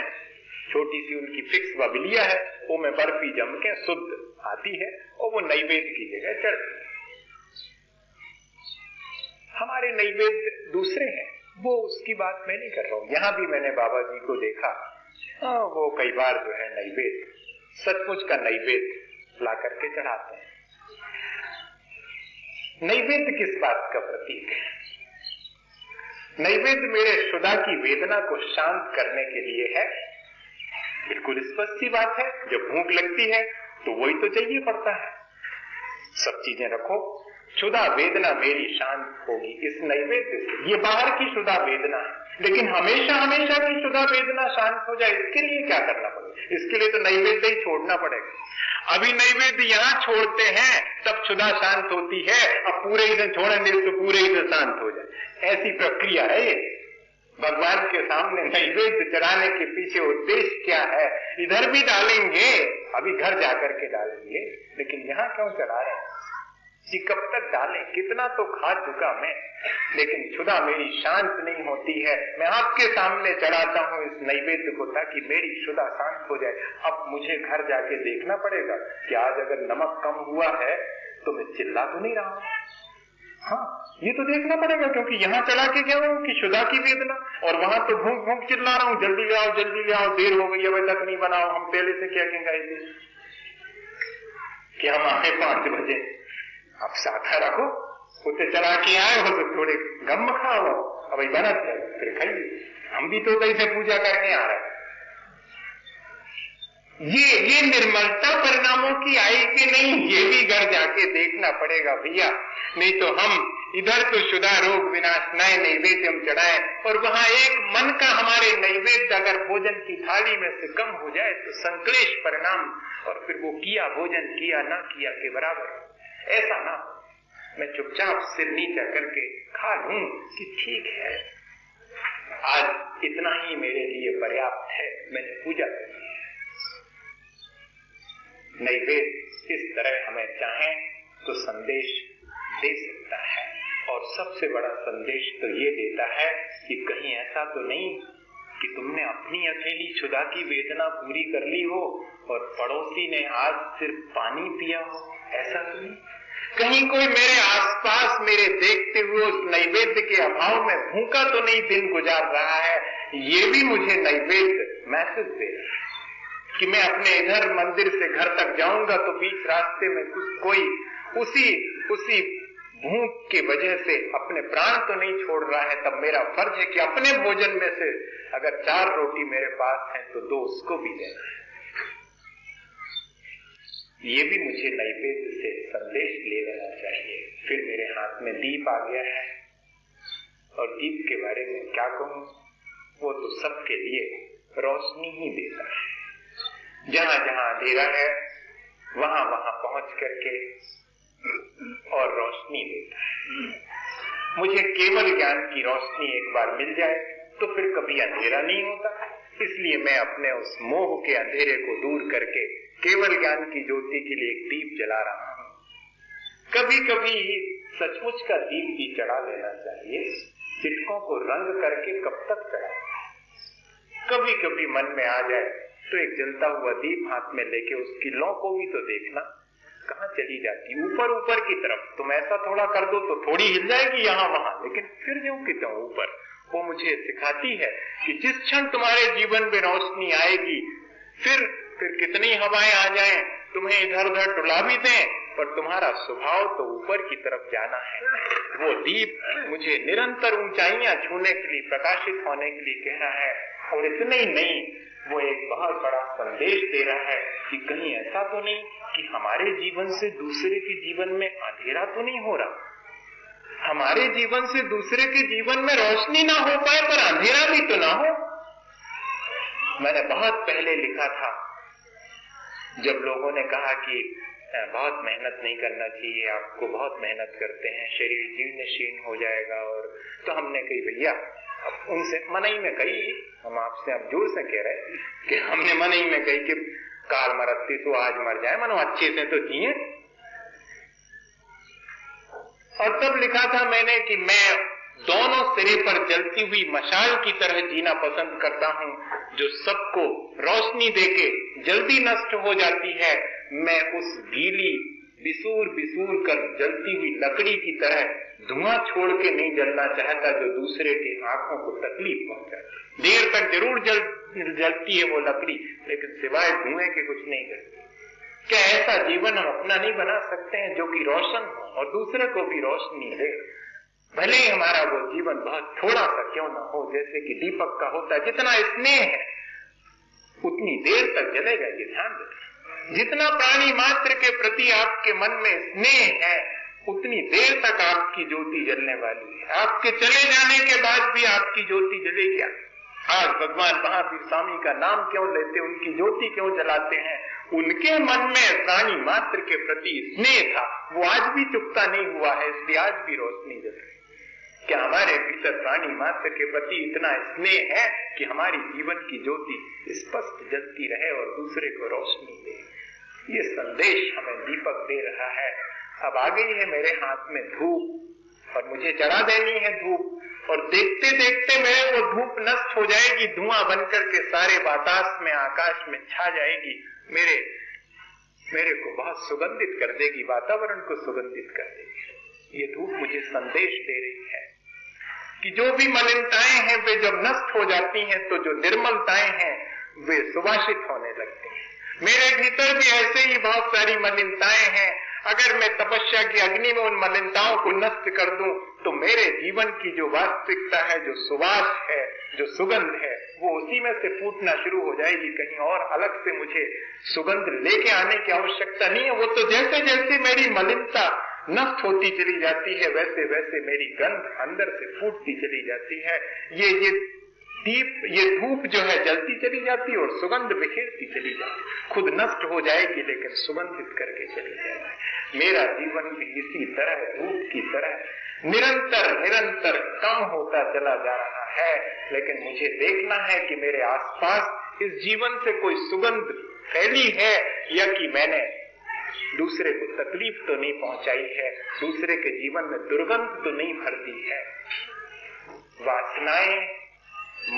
[SPEAKER 1] छोटी सी उनकी फिक्स व बिलिया है, वो में बर्फी जम के शुद्ध आती है और वो नैवेद्य की जगह चढ़ती है। हमारे नैवेद्य दूसरे हैं, वो उसकी बात मैं नहीं कर रहा हूं। यहां भी मैंने बाबा जी को देखा, वो कई बार जो है नैवेद्य, सचमुच का नैवेद्य ला करके चढ़ाते हैं। नैवेद्य किस बात का प्रतीक है? नैवेद्य मेरे शुदा की वेदना को शांत करने के लिए है। बिल्कुल स्पष्ट सी बात है। जब भूख लगती है तो वही तो चाहिए पड़ता है। सब चीजें रखो, शुदा वेदना मेरी शांत होगी इस नैवेद्य से। ये बाहर की शुदा वेदना है, लेकिन हमेशा हमेशा की शुदा वेदना शांत हो जाए, इसके लिए क्या करना पड़ेगा? इसके लिए तो नैवेद्य ही छोड़ना पड़ेगा। अभी नैवेद्य यहाँ छोड़ते हैं तब शुदा शांत होती है। अब पूरे ही दिन छोड़ेंगे तो पूरे ही दिन शांत हो जाए, ऐसी प्रक्रिया है ये। भगवान के सामने नैवेद्य चढ़ाने के पीछे उद्देश्य क्या है? इधर भी डालेंगे, अभी घर जाकर के डालेंगे, लेकिन यहाँ क्यों चढ़ा रहे हैं? कि कब तक डालें? कितना तो खा चुका मैं, लेकिन क्षुधा मेरी शांत नहीं होती है। मैं आपके सामने चढ़ाता हूँ इस नैवेद्य को ताकि मेरी क्षुधा शांत हो जाए। अब मुझे घर जाके देखना पड़ेगा कि आज अगर नमक कम हुआ है तो मैं चिल्ला तो नहीं रहा हूँ। हाँ, ये तो देखना पड़ेगा, क्योंकि यहाँ चढ़ा के क्या हूँ कि क्षुधा की वेदना, और वहां तो भूख भूख चिल्ला रहा हूँ, जल्दी ले आओ, जल्दी ले आओ, देर हो गई, अभी तक नहीं बनाओ। हम पहले से क्या कहेंगे कि हम आए 5 बजे, आप साथा रखो, उसे चला के आए हो तो थोड़े गम खाओ, अब बना फिर खाइए। हम भी तो कैसे पूजा करके आ रहे हैं। ये निर्मलता परिणामों की आई कि नहीं, ये भी घर जाके देखना पड़ेगा भैया। नहीं तो हम इधर तो शुदा रोग विनाश नए नैवेद्य हम चढ़ाए, और वहां एक मन का हमारे नैवेद्य अगर भोजन की थाली में से कम हो जाए तो संक्लेश परिणाम, और फिर वो किया भोजन किया ना किया के बराबर। ऐसा ना हो, मैं चुपचाप सिर नीचा करके खा लूं कि ठीक है, आज इतना ही मेरे लिए पर्याप्त है, मैंने पूजा कर ली है। नैवेद्य इस तरह हमें चाहे तो संदेश दे सकता है, और सबसे बड़ा संदेश तो ये देता है कि कहीं ऐसा तो नहीं कि तुमने अपनी अकेली क्षुधा की वेदना पूरी कर ली हो और पड़ोसी ने आज सिर्फ पानी पिया हो, ऐसा तो नहीं। कहीं कोई मेरे आसपास मेरे देखते हुए उस नैवेद्य के अभाव में भूखा तो नहीं दिन गुजार रहा है। ये भी मुझे नैवेद्य मैसेज दे रहा है कि मैं अपने इधर मंदिर से घर तक जाऊंगा तो बीच रास्ते में कोई उसी भूख की वजह से अपने प्राण तो नहीं छोड़ रहा है। तब मेरा फर्ज है कि अपने भोजन में से अगर 4 रोटी मेरे पास है तो 2 उसको भी देना है। ये भी मुझे नैवेद्य से संदेश ले लेना चाहिए। फिर मेरे हाथ में दीप आ गया है, और दीप के बारे में क्या कहूं, वो तो सबके लिए रोशनी ही देता है। जहां जहां अंधेरा है वहां वहां पहुंच करके और रोशनी देता है। मुझे केवल ज्ञान की रोशनी एक बार मिल जाए तो फिर कभी अंधेरा नहीं होता। इसलिए मैं अपने उस मोह के अंधेरे को दूर करके केवल ज्ञान की ज्योति के लिए एक दीप जला रहा हूं। कभी कभी सचमुच का दीप भी चढ़ा लेना चाहिए। चिटकों को रंग करके कब तक चढ़ा? कभी कभी मन में आ जाए तो एक जलता हुआ दीप हाथ में लेके उसकी लौ को भी तो देखना कहां चली जाती, ऊपर ऊपर की तरफ। तुम ऐसा थोड़ा कर दो तो थोड़ी हिल जाएगी यहाँ वहां, लेकिन फिर जो कि तुम ऊपर। वो मुझे सिखाती है कि जिस क्षण तुम्हारे जीवन में रोशनी आएगी, फिर कितनी हवाएं आ जाएं, तुम्हें इधर उधर डुला भी दें, पर तुम्हारा स्वभाव तो ऊपर की तरफ जाना है। वो दीप मुझे निरंतर ऊंचाइयां छूने के लिए, प्रकाशित होने के लिए कह रहा है। और इतने ही नहीं, वो एक बहुत बड़ा संदेश दे रहा है कि कहीं ऐसा तो नहीं कि हमारे जीवन से दूसरे के जीवन में अंधेरा तो नहीं हो रहा। हमारे जीवन से दूसरे के जीवन में रोशनी ना हो पाए पर अंधेरा भी तो ना हो। मैंने बहुत पहले लिखा था, जब लोगों ने कहा कि बहुत मेहनत नहीं करना चाहिए, आपको बहुत मेहनत करते हैं, शरीर जीर्ण हो जाएगा। और तो हमने कही भैया, अब उनसे मनई में कही, हम आपसे अब जोर से कह रहे कि हमने मनई में कही कि काल मरती तो आज मर जाए, मनो अच्छे से तो जिए। और तब लिखा था मैंने कि मैं दोनों सिरे पर जलती हुई मशाल की तरह जीना पसंद करता हूं, जो सबको रोशनी देके जल्दी नष्ट हो जाती है। मैं उस गीली बिसूर कर जलती हुई लकड़ी की तरह धुआं छोड़ के नहीं जलना चाहता, जो दूसरे के आंखों को तकलीफ पहुंचाती। देर तक जरूर जलती है वो लकड़ी, लेकिन सिवाय धुएं के कुछ नहीं करती। क्या ऐसा जीवन हम अपना नहीं बना सकते हैं जो कि रोशन हो और दूसरे को भी रोशनी दे? भले ही हमारा वो जीवन बहुत थोड़ा सा क्यों ना हो, जैसे कि दीपक का होता है, जितना स्नेह है उतनी देर तक जलेगा, ये ध्यान रखें। जितना प्राणी मात्र के प्रति आपके मन में स्नेह है, उतनी देर तक आपकी ज्योति जलने वाली है। आपके चले जाने के बाद भी आपकी ज्योति जलेगी। आज भगवान महावीर स्वामी का नाम क्यों लेते, उनकी ज्योति क्यों जलाते हैं? उनके मन में प्राणी मात्र के प्रति स्नेह था, वो आज भी चुकता नहीं हुआ है, इसलिए आज भी रोशनी जल रही। क्या हमारे भीतर प्राणी मात्र के प्रति इतना स्नेह है कि हमारी जीवन की ज्योति स्पष्ट जलती रहे और दूसरे को रोशनी दे? ये संदेश हमें दीपक दे रहा है। अब आ गई है मेरे हाथ में धूप और मुझे चढ़ा देनी है धूप, और देखते देखते मेरे वो धूप नष्ट हो जाएगी, धुआं बनकर के सारे बातास में आकाश में छा जाएगी, मेरे को बहुत सुगंधित कर देगी, वातावरण को सुगंधित कर देगी। ये धूप मुझे संदेश दे रही है कि जो भी मलिनताएं हैं वे जब नष्ट हो जाती हैं तो जो निर्मलताएं हैं वे सुवासित होने लगती हैं। मेरे भीतर भी ऐसे ही बहुत सारी मलिनताएं हैं। अगर मैं तपस्या की अग्नि में उन मलिनताओं को नष्ट कर दूं तो मेरे जीवन की जो वास्तविकता है, जो सुवास है, जो सुगंध है, वो उसी में से फूटना शुरू हो जाएगी। कहीं और अलग से मुझे सुगंध लेके आने की आवश्यकता नहीं है। वो तो जैसे जैसे मेरी मलिनता नष्ट होती चली जाती है वैसे वैसे मेरी गंध अंदर से फूटती चली जाती है। ये धूप जो है जलती चली जाती है और सुगंध बिखेरती चली जाती है। खुद नष्ट हो जाएगी लेकिन सुगंधित करके चली जाएगी। मेरा जीवन भी इसी तरह धूप की तरह निरंतर कम होता चला जा रहा है, लेकिन मुझे देखना है कि मेरे आसपास इस जीवन से कोई सुगंध फैली है या कि मैंने दूसरे को तकलीफ तो नहीं पहुंचाई है, दूसरे के जीवन में दुर्गंध तो नहीं भर दी है। वासनाएं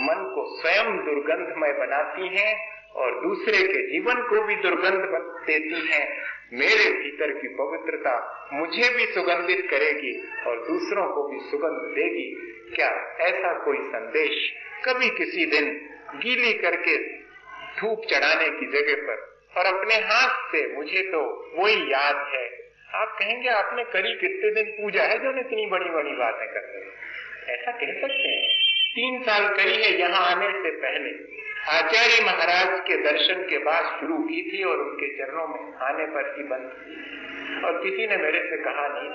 [SPEAKER 1] मन को स्वयं दुर्गंधमय बनाती हैं और दूसरे के जीवन को भी दुर्गंध देती हैं। मेरे भीतर की पवित्रता मुझे भी सुगंधित करेगी और दूसरों को भी सुगंध देगी। क्या ऐसा कोई संदेश कभी किसी दिन गीली करके धूप चढ़ाने की जगह पर और अपने हाथ से, मुझे तो वही याद है। आप कहेंगे आपने करी कितने दिन पूजा है जो इतनी बड़ी बड़ी बातें कर रहे हैं? ऐसा कह सकते हैं। 3 साल करी है। यहाँ आने से पहले आचार्य महाराज के दर्शन के बाद शुरू की थी और उनके चरणों में आने पर ही बंद थी और किसी ने मेरे से कहा नहीं,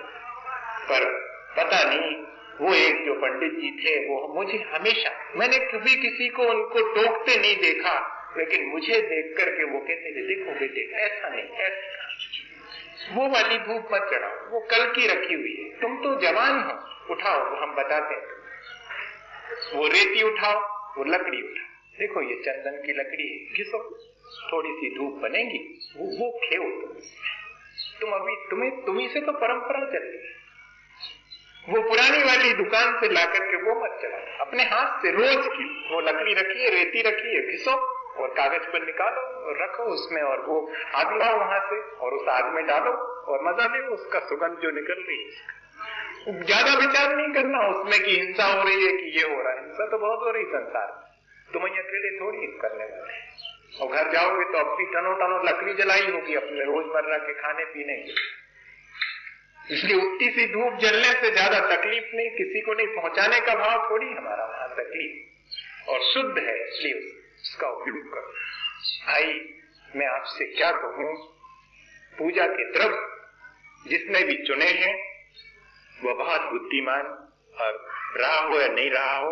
[SPEAKER 1] पर पता नहीं वो एक जो पंडित जी थे वो मुझे हमेशा, मैंने कभी किसी को उनको टोकते नहीं देखा, लेकिन मुझे देख करके वो कहते थे देखो बेटे ऐसा नहीं, ऐसा वो वाली धूप मत चढ़ाओ, वो कल की रखी हुई है, तुम तो जवान हो, उठाओ, वो हम बताते हैं। वो रेती उठाओ, वो लकड़ी उठाओ, देखो ये चंदन की लकड़ी है, घिसो, थोड़ी सी धूप बनेगी, वो खेओ तुम अभी तुम्ही से तो परंपरा चल रही है। वो पुरानी वाली दुकान से ला करके वो मत चलाओ, अपने हाथ से रोज की वो लकड़ी रखी है, रेती रखी है, घिसो और कागज पर निकालो और रखो उसमें, और वो आग लाओ वहां से और उस आग में डालो और मजा लो उसका सुगंध जो निकल रही है। ज्यादा विचार नहीं करना उसमें कि हिंसा हो रही है कि ये हो रहा है। हिंसा तो बहुत हो रही संसार में, तुम अकेले थोड़ी करने वाले। और घर जाओगे तो अब भी टनो लकड़ी जलाई होगी अपने रोजमर्रा के खाने पीने की। इसलिए उतनी सी धूप जलने से ज्यादा तकलीफ नहीं, किसी को नहीं पहुंचाने का भाव थोड़ी हमारा वहां तकलीफ, और शुद्ध है इसलिए उसका उपयोग करो। भाई मैं आपसे क्या कहूं, पूजा के द्रव्य जिसने भी चुने हैं वो बहुत बुद्धिमान, और रहा हो या नहीं रहा हो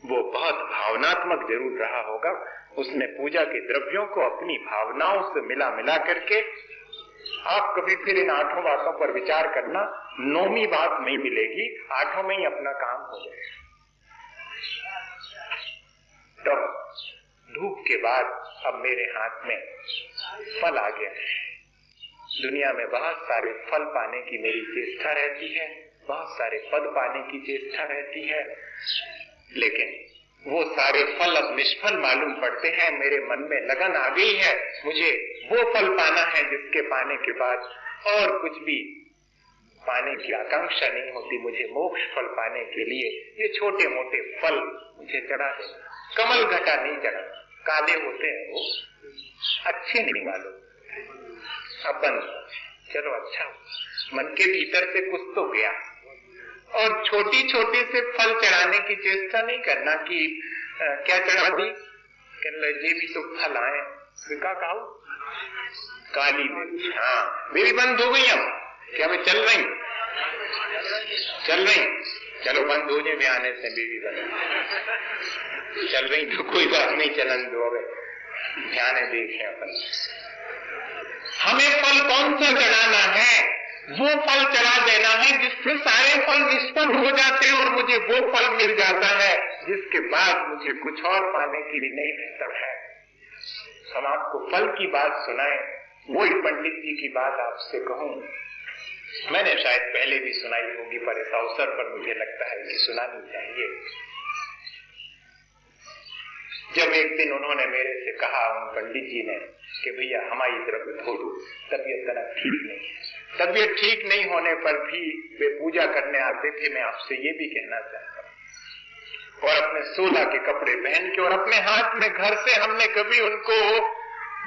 [SPEAKER 1] वो बहुत भावनात्मक जरूर रहा होगा। उसने पूजा के द्रव्यों को अपनी भावनाओं से मिला करके, आप कभी फिर इन 8 बातों पर विचार करना, 9वीं बात नहीं मिलेगी, 8 में ही अपना काम हो जाएगा। तो धूप के बाद अब मेरे हाथ में फल आ गया है। दुनिया में बहुत सारे फल पाने की मेरी चेष्टा रहती है, बहुत सारे पद पाने की चेष्टा रहती है, लेकिन वो सारे फल अब निष्फल मालूम पड़ते हैं। मेरे मन में लगन आ गई है, मुझे वो फल पाना है जिसके पाने के बाद और कुछ भी पाने की आकांक्षा नहीं होती। मुझे मोक्ष फल पाने के लिए ये छोटे मोटे फल मुझे चढ़ा देना। कमल घटा नहीं चढ़ा, काले होते हैं वो, अच्छे नहीं मालूम। अपन चलो अच्छा, मन के भीतर से कुछ तो गया। और छोटी छोटी से फल चढ़ाने की चेष्टा नहीं करना कि क्या चढ़ा दी, ये भी तो फल आए, क्या खाओ, काली मिर्च, हाँ मेरी बंद हो गई। अब क्या मैं चल रही, चलो बंद हो जाए, आने से बीवी बंद चल रही तो कोई बात नहीं, चलन दो, ध्यान देखें अपन। हमें फल कौन सा चढ़ाना है, वो फल चढ़ा देना है जिससे सारे फल निष्फल हो जाते हैं और मुझे वो फल मिल जाता है जिसके बाद मुझे कुछ और पाने की भी नहीं रहता है। हम आपको फल की बात सुनाए, वही पंडित जी की बात आपसे कहूं, मैंने शायद पहले भी सुनाई होगी पर इस अवसर पर मुझे लगता है कि सुनानी चाहिए। जब एक दिन उन्होंने मेरे से कहा, उन पंडित जी ने, कि भैया हमारी तरफ थोड़ी तबीयत तना ठीक नहीं है, तबीयत ठीक नहीं होने पर भी वे पूजा करने आते थे। मैं आपसे ये भी कहना चाहता हूँ, और अपने 16 के कपड़े पहन के और अपने हाथ में घर से हमने कभी उनको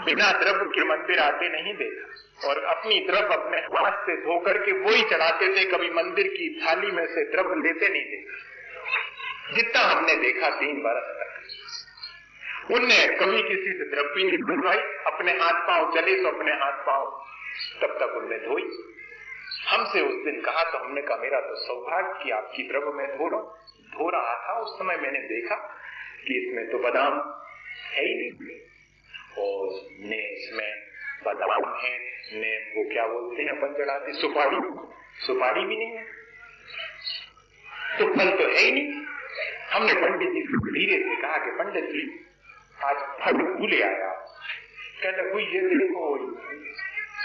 [SPEAKER 1] बिना द्रव्य के मंदिर आते नहीं देखा, और अपनी द्रव्य अपने हाथ से धो करके वो ही चढ़ाते थे, कभी मंदिर की थाली में से द्रव्य लेते नहीं देखा। जितना हमने देखा 3 वर्ष तक, उनने कभी किसी से द्रव्य नहीं धुलवाई, अपने हाथ पांव चले तो अपने हाथ पांव तब तक उनने धोई। हमसे उस दिन कहा तो हमने कहा मेरा तो सौभाग्य कि आपकी द्रव्य में धो रहा था। उस समय मैंने देखा कि इसमें तो बादाम है ही नहीं, और ने इसमें बादाम है, ने वो क्या बोलते हैं अपन चढ़ाते, सुपारी भी नहीं है, तो फल तो है ही नहीं। हमने पंडित जी से धीरे से कहा कि पंडित जी आज फल भूले आया। कहते हुई ये देखो।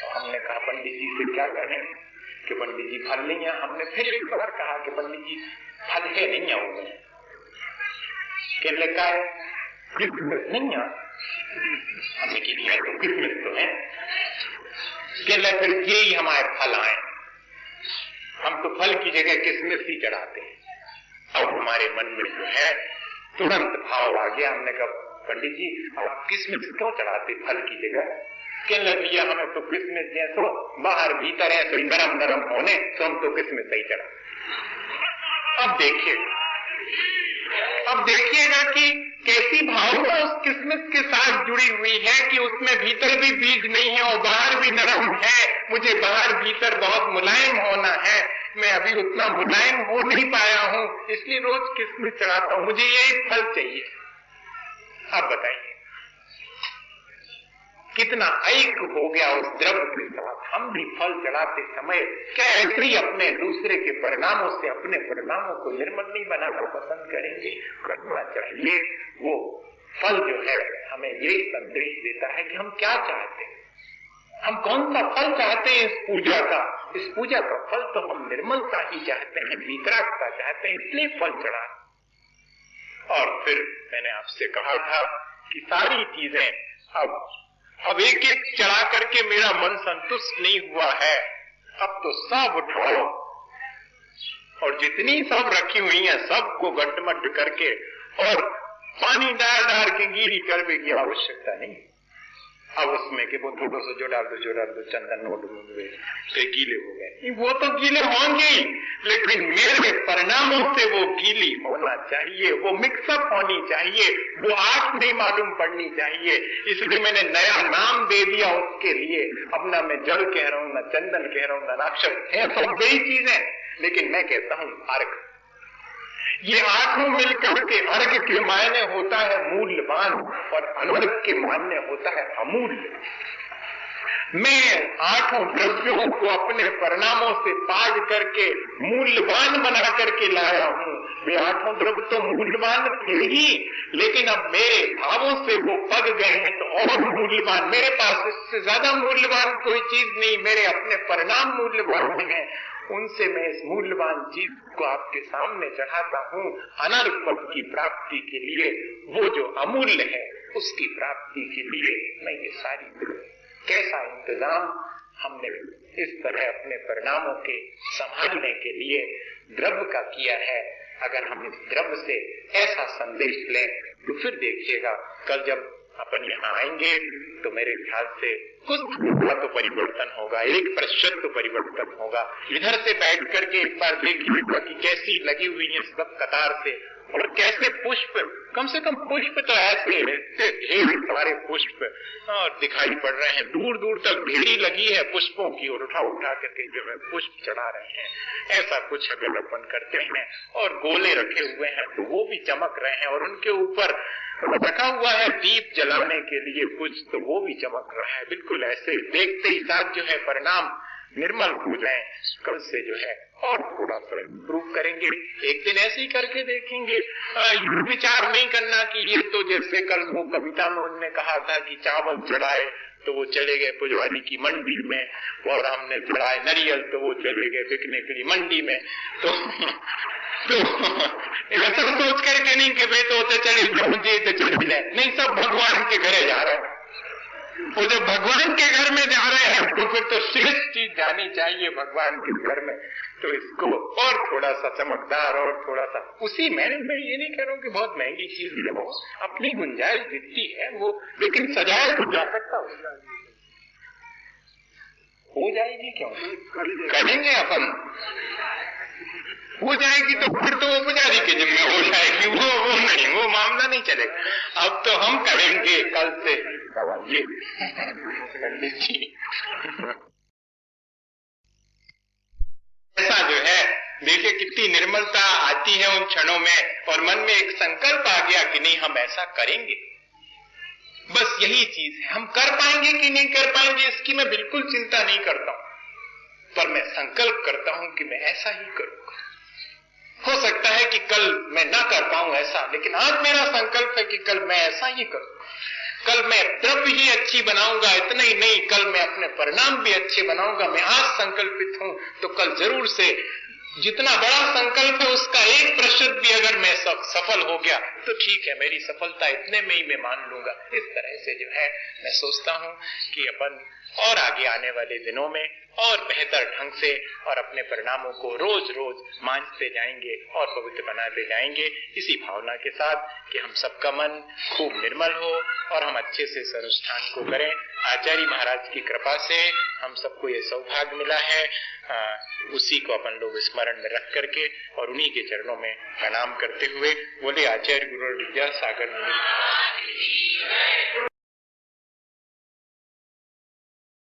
[SPEAKER 1] हमने कहा पंडित जी से क्या करें कि पंडित जी फल नहीं है। हमने फिर एक बार कहा कि पंडित जी फल है नहीं है, उनमें कहने लगा है किसमिस नहीं है। हमने की किसमिस तो है, कहने फिर ये ही हमारे फल आए, हम तो फल की जगह किसमिस ही चढ़ाते हैं। अब हमारे मन में जो है तुरंत भाव आ गया। हमने कहा पंडित जी आप किसमिस क्यों चढ़ाते फल की जगह? कहने भैया हमें तो किसमिस जैसे बाहर भीतर है तो नरम नरम होने, तो हम तो किसमिस ही चढ़ा। अब देखिएगा कि कैसी भावना उस किस्मत के साथ जुड़ी हुई है कि उसमें भीतर भी बीज नहीं है और बाहर भी नरम है। मुझे बाहर भीतर बहुत मुलायम होना है, मैं अभी उतना मुलायम हो नहीं पाया हूं, इसलिए रोज किस्मत चढ़ाता हूं, मुझे ये फल चाहिए। आप बताइए कितना ऐक हो गया उस द्रव्य के साथ। हम भी फल चढ़ाते समय क्या ऐसे ही अपने दूसरे के परिणामों से अपने परिणामों को निर्मल नहीं बनाना पसंद करेंगे? करना चाहिए। वो फल जो है हमें यही संदेश देता है कि हम क्या चाहते हैं, हम कौन सा फल चाहते हैं इस पूजा का। इस पूजा का फल तो हम निर्मलता ही चाहते हैं, वितरागता चाहते हैं, इसलिए फल चढ़ा। और फिर मैंने आपसे कहा था कि सारी चीजें अब एक एक चढ़ा करके मेरा मन संतुष्ट नहीं हुआ है, अब तो सब उठाओ और जितनी सब रखी हुई है सबको गड्ढमड्ढ करके और पानी डाल के गीली करने की आवश्यकता नहीं। अब उसमें के वो थोड़ा सा जो डाल दो चंदन नोट से गीले हो गए, वो तो गीले होंगे ही, लेकिन मेरे परिणामों से वो गीली होना चाहिए, वो मिक्सअप होनी चाहिए, वो आंख नहीं मालूम पड़नी चाहिए। इसलिए मैंने नया नाम दे दिया उसके लिए। अपना मैं जल कह रहा हूं, न चंदन कह रहा हूं, न राक्षस है, सब वही चीजें, लेकिन मैं कहता हूं अर्घ। ये आंखों मिलकर के अर्घ के मायने होता है मूल्यवान और अनर्घ के मायने होता है अमूल्य। मैं आठों द्रव्यों को अपने परिणामों से पाज करके मूल्यवान बना करके लाया हूं। वे आठों द्रव्य तो मूल्यवान थे ही, लेकिन अब मेरे भावों से वो पग गए हैं तो और मूल्यवान। मेरे पास इससे ज्यादा मूल्यवान कोई चीज नहीं, मेरे अपने परिणाम मूल्यवान हैं। उनसे मैं इस मूल्यवान चीज को आपके सामने चढ़ाता हूं अनर्घ पद की प्राप्ति के लिए। वो जो अमूल्य है उसकी प्राप्ति के लिए मैं ये सारी कैसा इंतजाम हमने इस तरह अपने परिणामों के संभालने के लिए द्रव्य का किया है। अगर हम इस द्रव्य से ऐसा संदेश लें तो फिर देखिएगा कल जब अपन यहाँ आएंगे तो मेरे ख्याल से कुछ तो परिवर्तन होगा, 1% तो परिवर्तन होगा। इधर से बैठ करके एक बार देखिएगा कि कैसी लगी हुई है सब कतार से, और कैसे पुष्प, कम से कम पुष्प तो ऐसे सारे पुष्प और दिखाई पड़ रहे हैं। दूर दूर तक भीड़ी लगी है पुष्पों की और उठा उठा करके जो है पुष्प चढ़ा रहे हैं। ऐसा कुछ अगर अपन करते हैं और गोले रखे हुए हैं तो वो भी चमक रहे हैं, और उनके ऊपर रखा हुआ है दीप जलाने के लिए कुछ, तो वो भी चमक रहा है। बिल्कुल ऐसे देखते ही साथ जो है परिणाम
[SPEAKER 2] निर्मल हो जाए, कल से जो है और थोड़ा सा इम्प्रूव करेंगे। एक दिन ऐसे ही करके देखेंगे। विचार नहीं करना कि ये तो जैसे कल वो कविता में उन्होंने कहा था कि चावल चढ़ाए तो वो चले गए पुजवारी की मंडी में, और हमने चढ़ाए नारियल तो वो चले गए बिकने के लिए मंडी में। तो ऐसा सोच करके नहीं कि भाई तो चले जाए, नहीं, सब भगवान के घरे जा रहे हैं। वो जब भगवान के घर में जा रहे हैं तो फिर तो श्रेष्ठ चीज जानी चाहिए भगवान के घर में। तो इसको और थोड़ा सा चमकदार और थोड़ा सा उसी मैं ये नहीं कह रहा हूँ कि बहुत महंगी चीज लो, अपनी गुंजाइश जितनी है वो, लेकिन सजाए तो जा सकता हो जाएगी। क्यों करेंगे अपन, हो जाएगी तो फिर तो वो पुजारी के जिम्मे हो जाएगी, वो नहीं, वो मामला नहीं चलेगा। अब तो हम करेंगे कल से। ये पंडित जी ऐसा जो है, देखिए कितनी निर्मलता आती है उन क्षणों में, और मन में एक संकल्प आ गया कि नहीं हम ऐसा करेंगे। बस यही चीज है। हम कर पाएंगे कि नहीं कर पाएंगे इसकी मैं बिल्कुल चिंता नहीं करता हूं, पर मैं संकल्प करता हूं कि मैं ऐसा ही करूंगा। हो सकता है कि कल मैं ना कर पाऊं ऐसा, लेकिन आज मेरा संकल्प है कि कल मैं ऐसा ही करूंगा। कल मैं द्रव्य ही अच्छी बनाऊंगा, इतना ही नहीं, कल मैं अपने परिणाम भी अच्छे बनाऊंगा। मैं आज संकल्पित हूं तो कल जरूर से जितना बड़ा संकल्प है उसका 1% भी अगर मैं सफल हो गया तो ठीक है, मेरी सफलता इतने में ही मैं मान लूंगा। इस तरह से जो है मैं सोचता हूं कि अपन और आगे आने वाले दिनों में और बेहतर ढंग से और अपने परिणामों को रोज रोज मांझते जाएंगे और पवित्र बनाते जाएंगे, इसी भावना के साथ कि हम सबका मन खूब निर्मल हो और हम अच्छे से इस अनुष्ठान को करें। आचार्य महाराज की कृपा से हम सबको ये सौभाग्य मिला है, उसी को अपन लोग स्मरण में रख करके और उन्हीं के चरणों में प्रणाम करते हुए बोले आचार्य गुरु विद्यासागर मुनि।